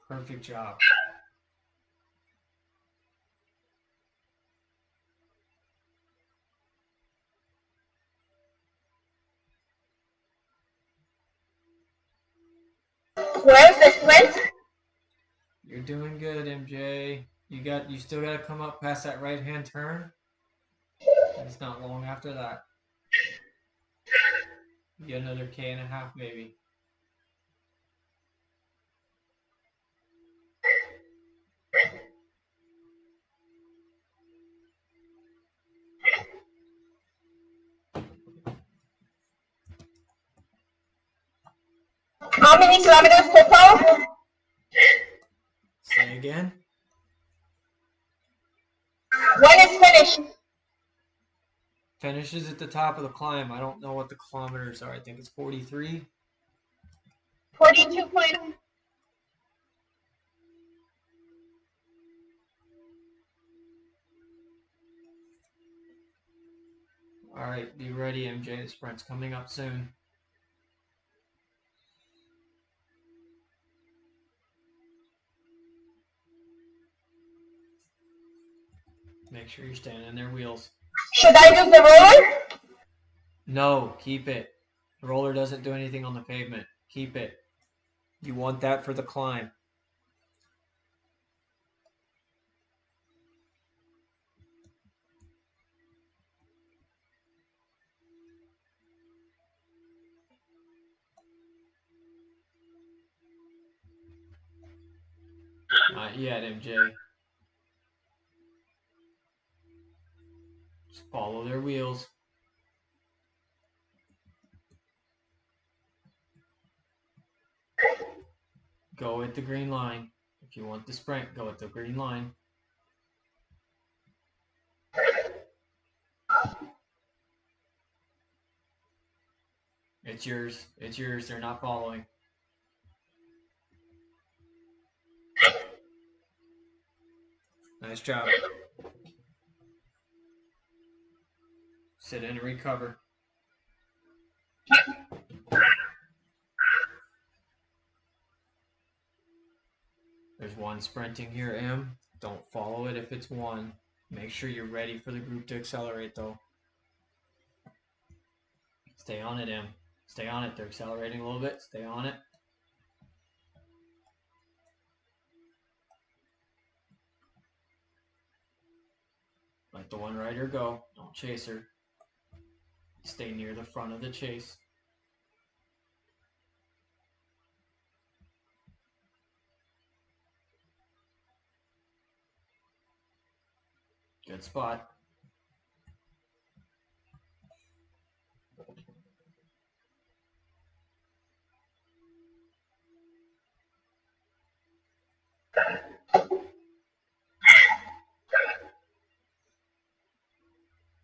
Perfect job. Where's the sprint? You're doing good, MJ. You still gotta come up past that right hand turn. It's not long after that. You get another K&a-half maybe. How many kilometers total? Say again? When is finished? Finishes at the top of the climb. I don't know what the kilometers are. I think it's 43. 42 point. All right, be ready, MJ. The sprint's coming up soon. Make sure you're staying in their wheels. Should I use the roller? No, keep it. The roller doesn't do anything on the pavement. Keep it. You want that for the climb. Not yet, MJ. Just follow their wheels. Go at the green line. If you want the sprint, go at the green line. It's yours. It's yours. They're not following. Nice job. Sit in and recover. There's one sprinting here, M. Don't follow it if it's one. Make sure you're ready for the group to accelerate, though. Stay on it, M. Stay on it. They're accelerating a little bit. Stay on it. Let the one rider go. Don't chase her. Stay near the front of the chase. Good spot.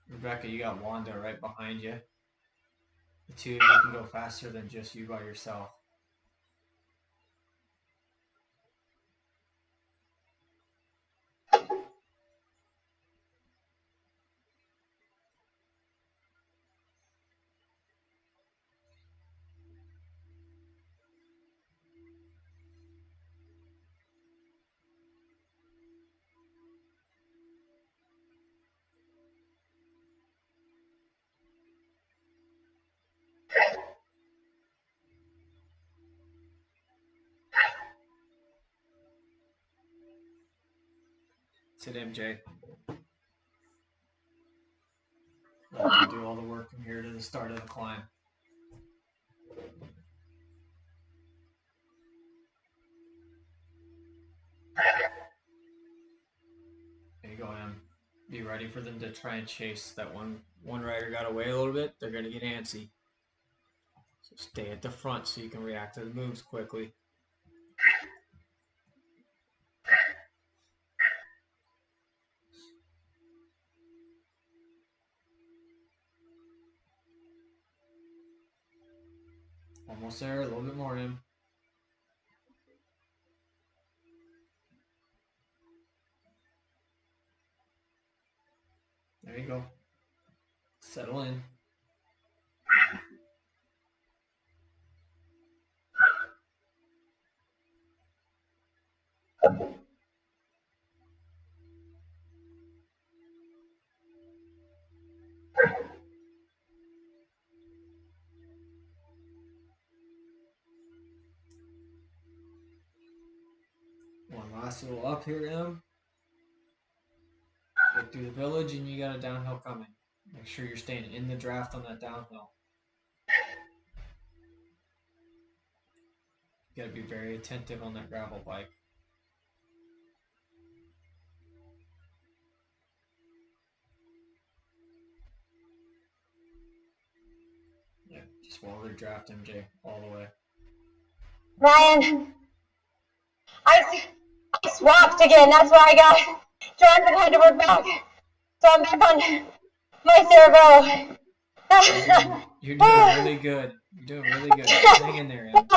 Rebecca, you got Wanda right behind you. The two of you can go faster than just you by yourself. Sit MJ. Let you do all the work from here to the start of the climb. There you go, Em. Be ready for them to try and chase. That one rider got away a little bit. They're going to get antsy. So stay at the front so you can react to the moves quickly. Almost there. A little bit more, Em. There you go. Settle in. One last little up here, Em. Get through the village and you got a downhill coming. Make sure you're staying in the draft on that downhill. You got to be very attentive on that gravel bike. Yeah, just follow the draft, MJ, all the way. Ryan, I swapped again. That's why I got dropped and had to work back. So I'm back on my ZRL. You're doing really good. You're doing really good. Hang in there, Em.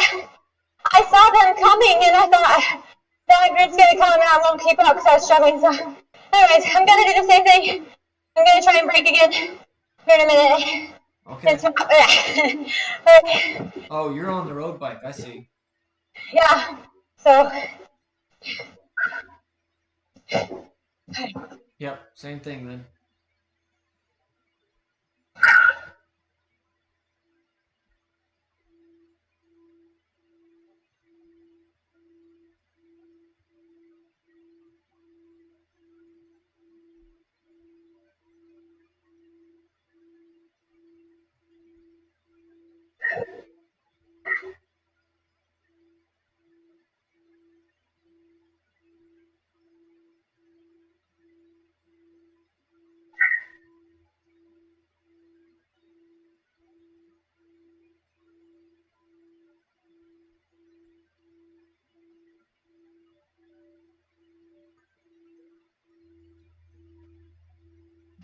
I saw them coming and I thought that group's gonna come and I won't keep up because I was struggling. So, anyways, I'm gonna do the same thing. I'm gonna try and break again here in a minute. Okay. Okay. Oh, you're on the road bike. I see. Yeah. So. Yep, same thing then.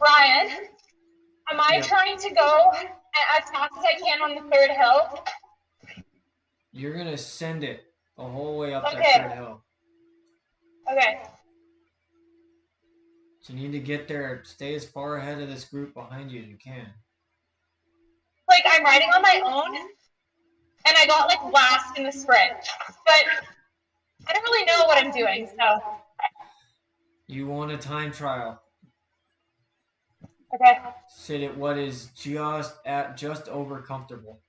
Brian, am I Yep. trying to go as fast as I can on the third hill? You're gonna send it the whole way up that Okay. third hill. Okay. So you need to get there, stay as far ahead of this group behind you as you can. Like, I'm riding on my own, and I got, like, last in the sprint. But I don't really know what I'm doing, so. You want a time trial. Okay. Sit at what is just over comfortable.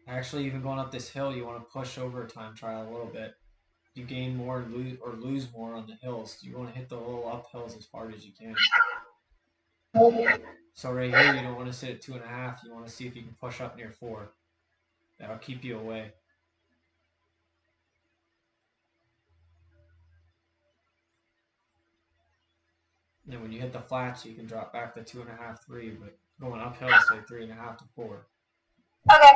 Actually, even going up this hill, you want to push over a time trial a little bit. You gain more or lose more on the hills. You want to hit the little up hills as hard as you can. So right here, you don't want to sit at 2.5. You want to see if you can push up near 4. That'll keep you away. And then when you hit the flats, you can drop back to 2.5, 3. But going uphill, say 3.5 to 4. Okay.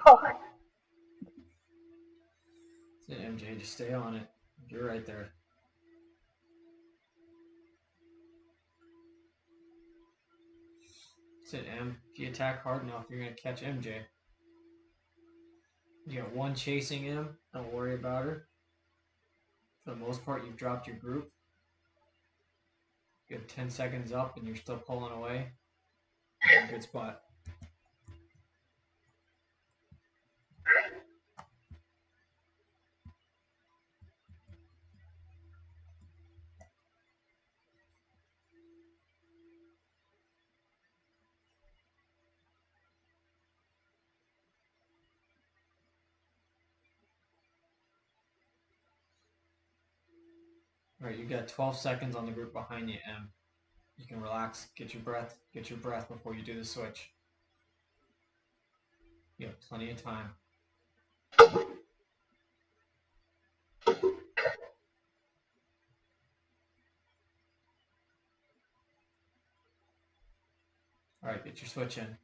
Oh. Sit MJ, just stay on it. You're right there. Sit M. If you attack hard enough, you're going to catch MJ. You got one chasing him. Don't worry about her. For the most part, you've dropped your group. You have 10 seconds up and you're still pulling away. Good spot. Alright, you got 12 seconds on the group behind you, M. You can relax, get your breath before you do the switch. You have plenty of time. Alright, get your switch in.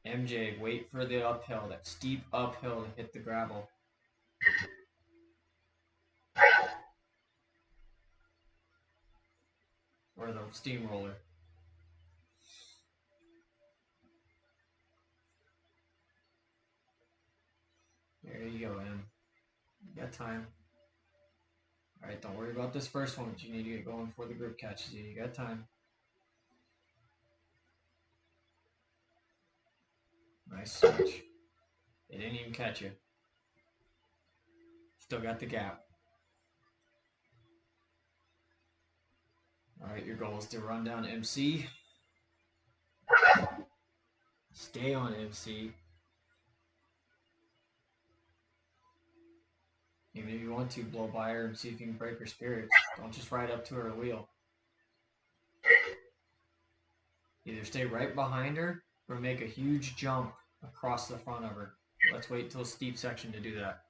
MJ, wait for the uphill, that steep uphill to hit the gravel. Or the steamroller. There you go, M. You got time. Alright, don't worry about this first one, but you need to get going before the group catches you. You got time. Nice switch. They didn't even catch you. Still got the gap. Alright, your goal is to run down MC. Stay on MC. Even if you want to, blow by her and see if you can break her spirits. Don't just ride up to her wheel. Either stay right behind her or make a huge jump across the front of her. Let's wait till a steep section to do that.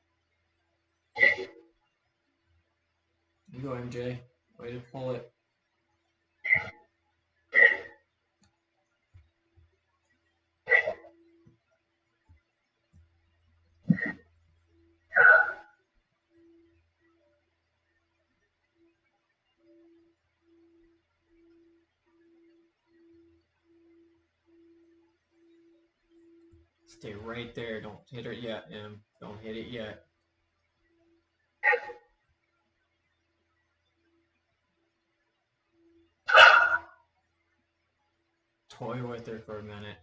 You go, MJ. Way to pull it. Stay right there. Don't hit her yet, M. Don't hit it yet. Toy with her for a minute.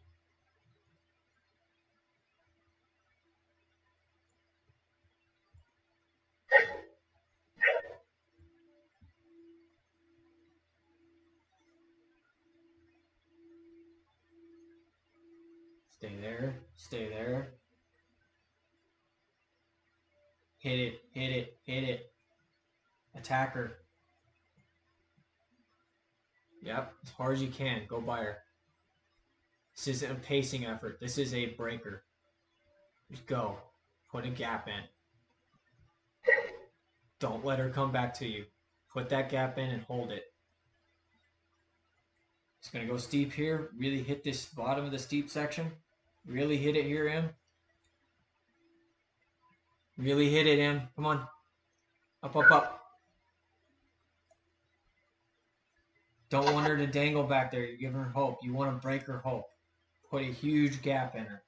Stay there. Stay there. Hit it, hit it, hit it. Attack her. Yep, as hard as you can. Go by her. This isn't a pacing effort. This is a breaker. Just go. Put a gap in. Don't let her come back to you. Put that gap in and hold it. It's going to go steep here. Really hit this bottom of the steep section. Really hit it here, Em. Really hit it, Em. Come on. Up, up, up. Don't want her to dangle back there. You're giving her hope. You want to break her hope. Put a huge gap in her.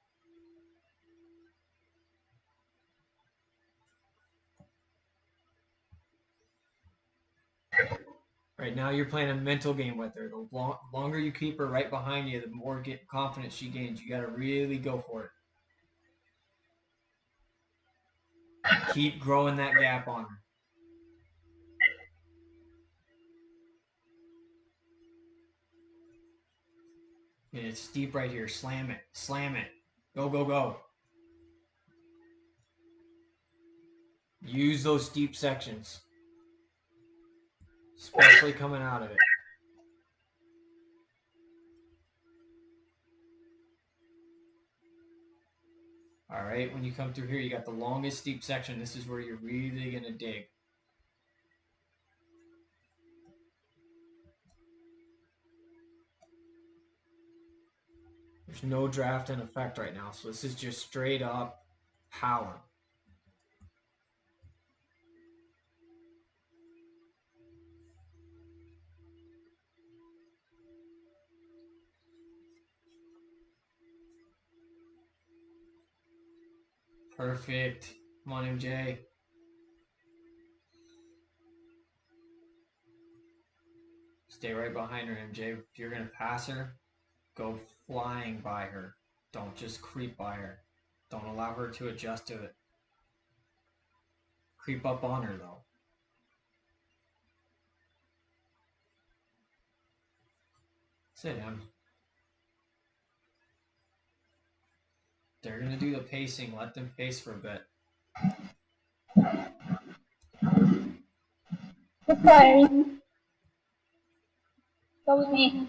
Right now you're playing a mental game with her. The longer you keep her right behind you, the more confidence she gains. You got to really go for it. Keep growing that gap on her. And it's steep right here. Slam it. Slam it. Go, go, go. Use those steep sections. Especially coming out of it. All right, when you come through here, you got the longest steep section. This is where you're really going to dig. There's no draft in effect right now, so this is just straight up power. Perfect. Come on, MJ. Stay right behind her, MJ. If you're going to pass her, go flying by her. Don't just creep by her. Don't allow her to adjust to it. Creep up on her, though. Sit down. They're going to do the pacing. Let them pace for a bit. Okay. Go with me.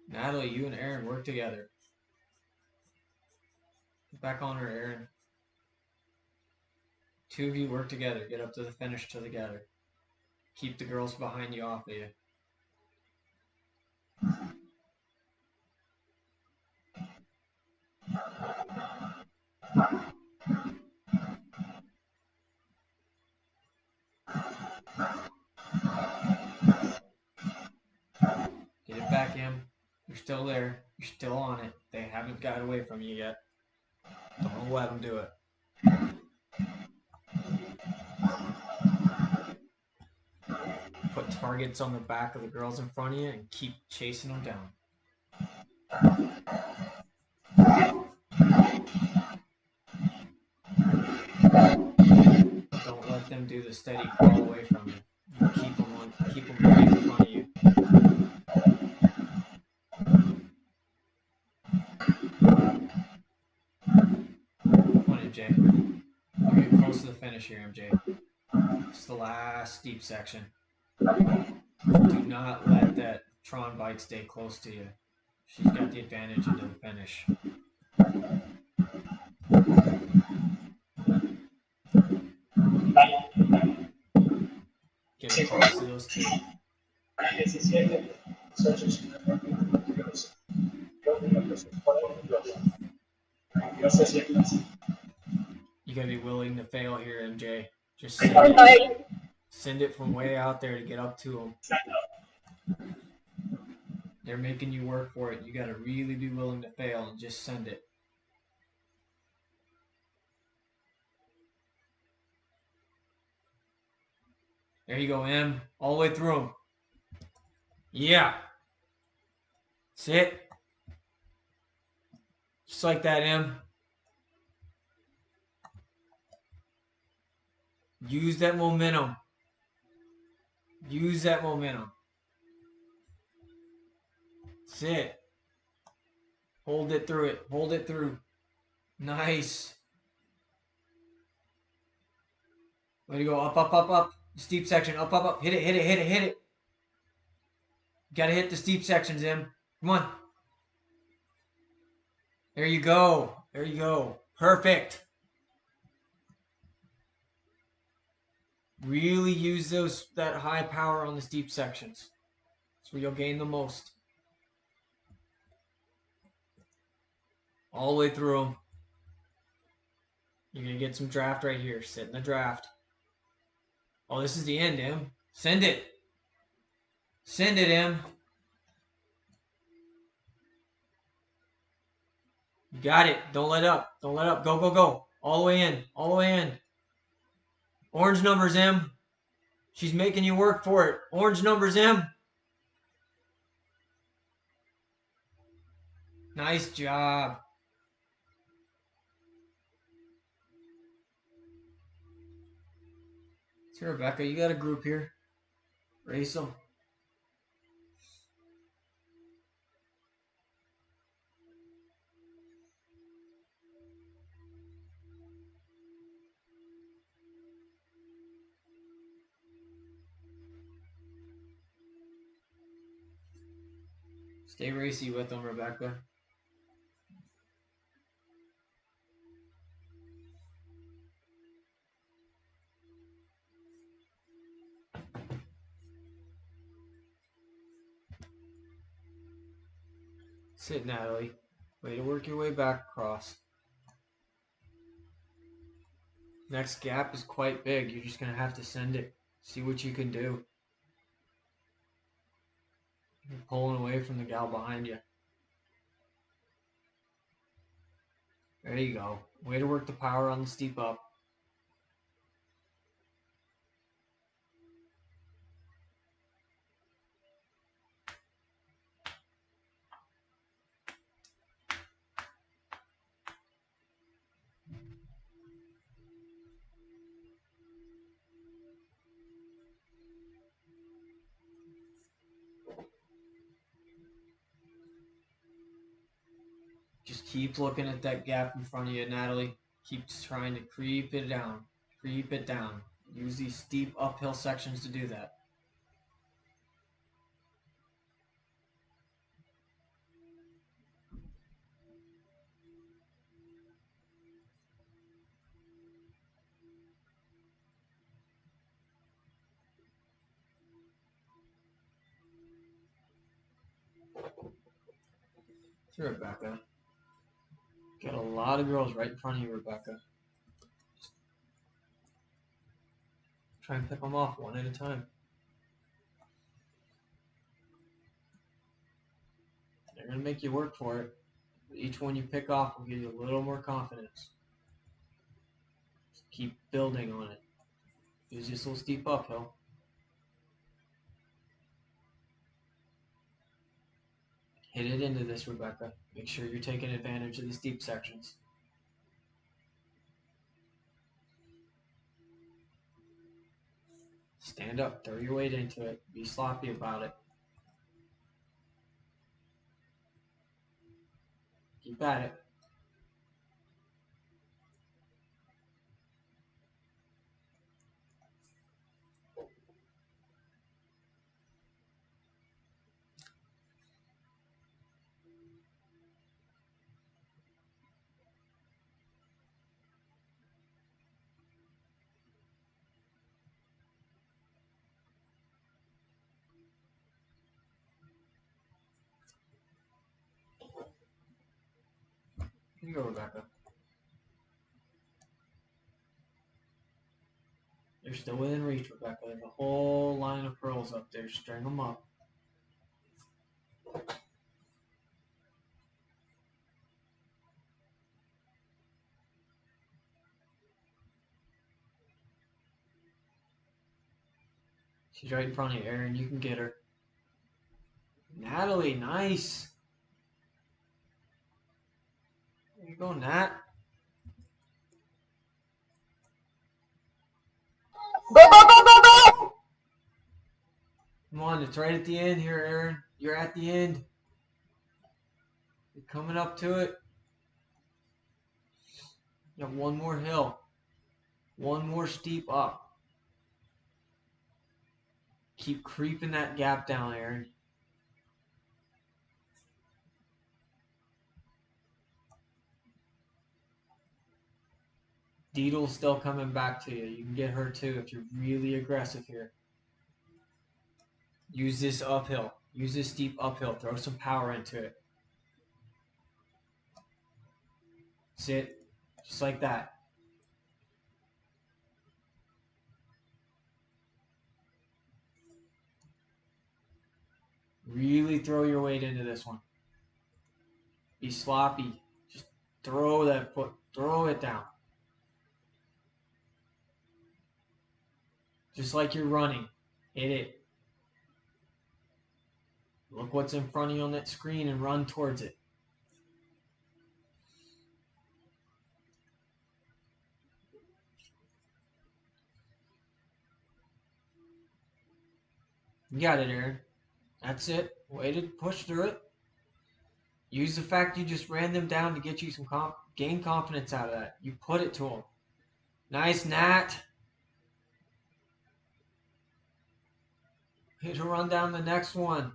Natalie, you and Aaron work together. Get back on her, Aaron. Two of you work together. Get up to the finish together. Keep the girls behind you off of you. Get it back, Em. You're still there. You're still on it. They haven't got away from you yet. Don't let them do it. Put targets on the back of the girls in front of you and keep chasing them down. Don't let them do the steady crawl away from you. You keep them right in front of you. Come on, MJ. You're getting close to the finish here, MJ. It's the last steep section. Do not let that Tron bike stay close to you. She's got the advantage into the finish. Get close to those two. You gotta be willing to fail here, MJ. Just send it from way out there to get up to them. They're making you work for it. You gotta really be willing to fail and just send it. There you go, Em. All the way through them. Yeah. Sit. Just like that, Em. Use that momentum. Use that momentum. Sit. Hold it through it. Hold it through. Nice. Way to go. Up, up, up, up. Steep section. Up, up, up. Hit it, hit it, hit it, hit it. Gotta hit the steep sections, Em. Come on. There you go. There you go. Perfect. Really use that high power on the steep sections. That's where you'll gain the most. All the way through them. You're going to get some draft right here. Sit in the draft. Oh, this is the end, Em. Send it. Send it, Em. You got it. Don't let up. Don't let up. Go, go, go. All the way in. All the way in. Orange numbers, Em. She's making you work for it. Orange numbers, Em. Nice job. See, Rebecca, you got a group here. Race them. Stay racy with them, Rebecca. Sit, Natalie. Way to work your way back across. Next gap is quite big. You're just going to have to send it. See what you can do. You're pulling away from the gal behind you. There you go. Way to work the power on the steep up. Just keep looking at that gap in front of you, Natalie. Keep trying to creep it down. Creep it down. Use these steep uphill sections to do that. See, Rebecca. Got a lot of girls right in front of you, Rebecca. Just try and pick them off one at a time. They're going to make you work for it. But each one you pick off will give you a little more confidence. Just keep building on it. Use this little steep uphill. Hit it into this, Rebecca. Make sure you're taking advantage of the steep sections. Stand up, throw your weight into it. Be sloppy about it. Keep at it. Here you go, Rebecca. They're still within reach, Rebecca. There's a whole line of pearls up there. String them up. She's right in front of you, Aaron. You can get her. Natalie, nice. There you go, Nat. Go, go, go, go, go! Come on, it's right at the end here, Aaron. You're at the end. You're coming up to it. You have one more hill. One more steep up. Keep creeping that gap down, Aaron. Deedle's still coming back to you. You can get her too if you're really aggressive here. Use this uphill. Use this steep uphill. Throw some power into it. Sit. Just like that. Really throw your weight into this one. Be sloppy. Just throw that foot. Throw it down. Just like you're running. Hit it. Look what's in front of you on that screen and run towards it. You got it, Aaron. That's it. Way to push through it. Use the fact you just ran them down to get you some gain confidence out of that. You put it to them. Nice, Nat. Hit to run down the next one.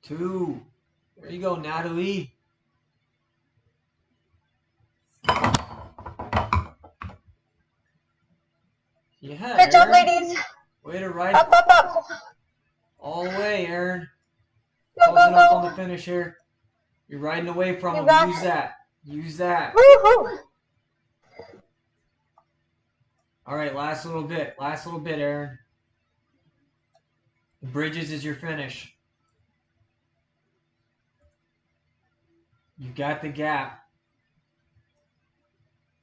2. There you go, Natalie. Yeah. Good job, Aaron. ladies. Way to ride Up, up, up. all the way, Aaron. Go, Closing go, up on the go. finish here. You're riding away from You him. got Use it. that. Use that. Woohoo! All right, last little bit. Last little bit, Aaron. Bridges is your finish. You got the gap.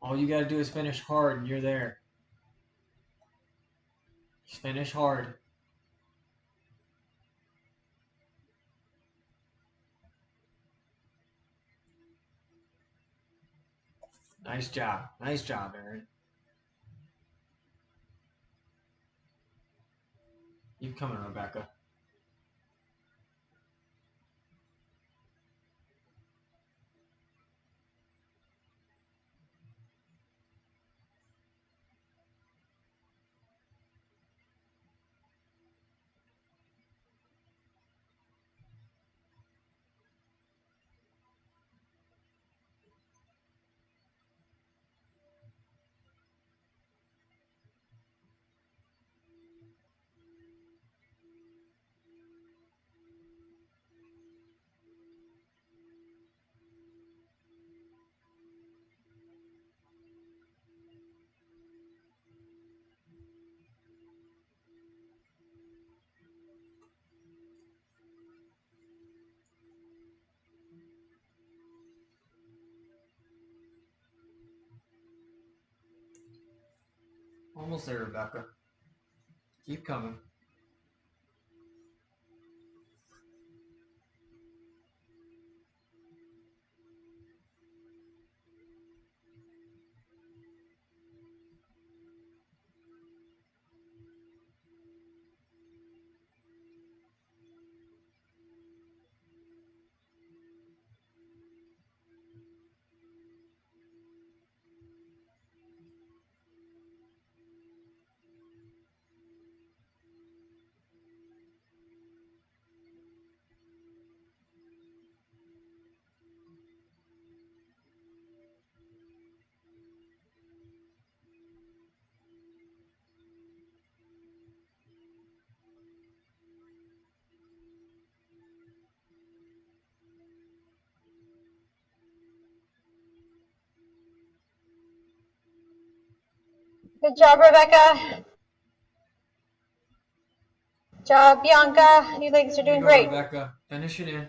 All you got to do is finish hard, and you're there. Just finish hard. Nice job. Nice job, Aaron. Keep coming, Rebecca. Almost there, Rebecca. Keep coming. Good job, Rebecca. Good job, Bianca. You ladies are There doing you go, great. Rebecca. Finish it in.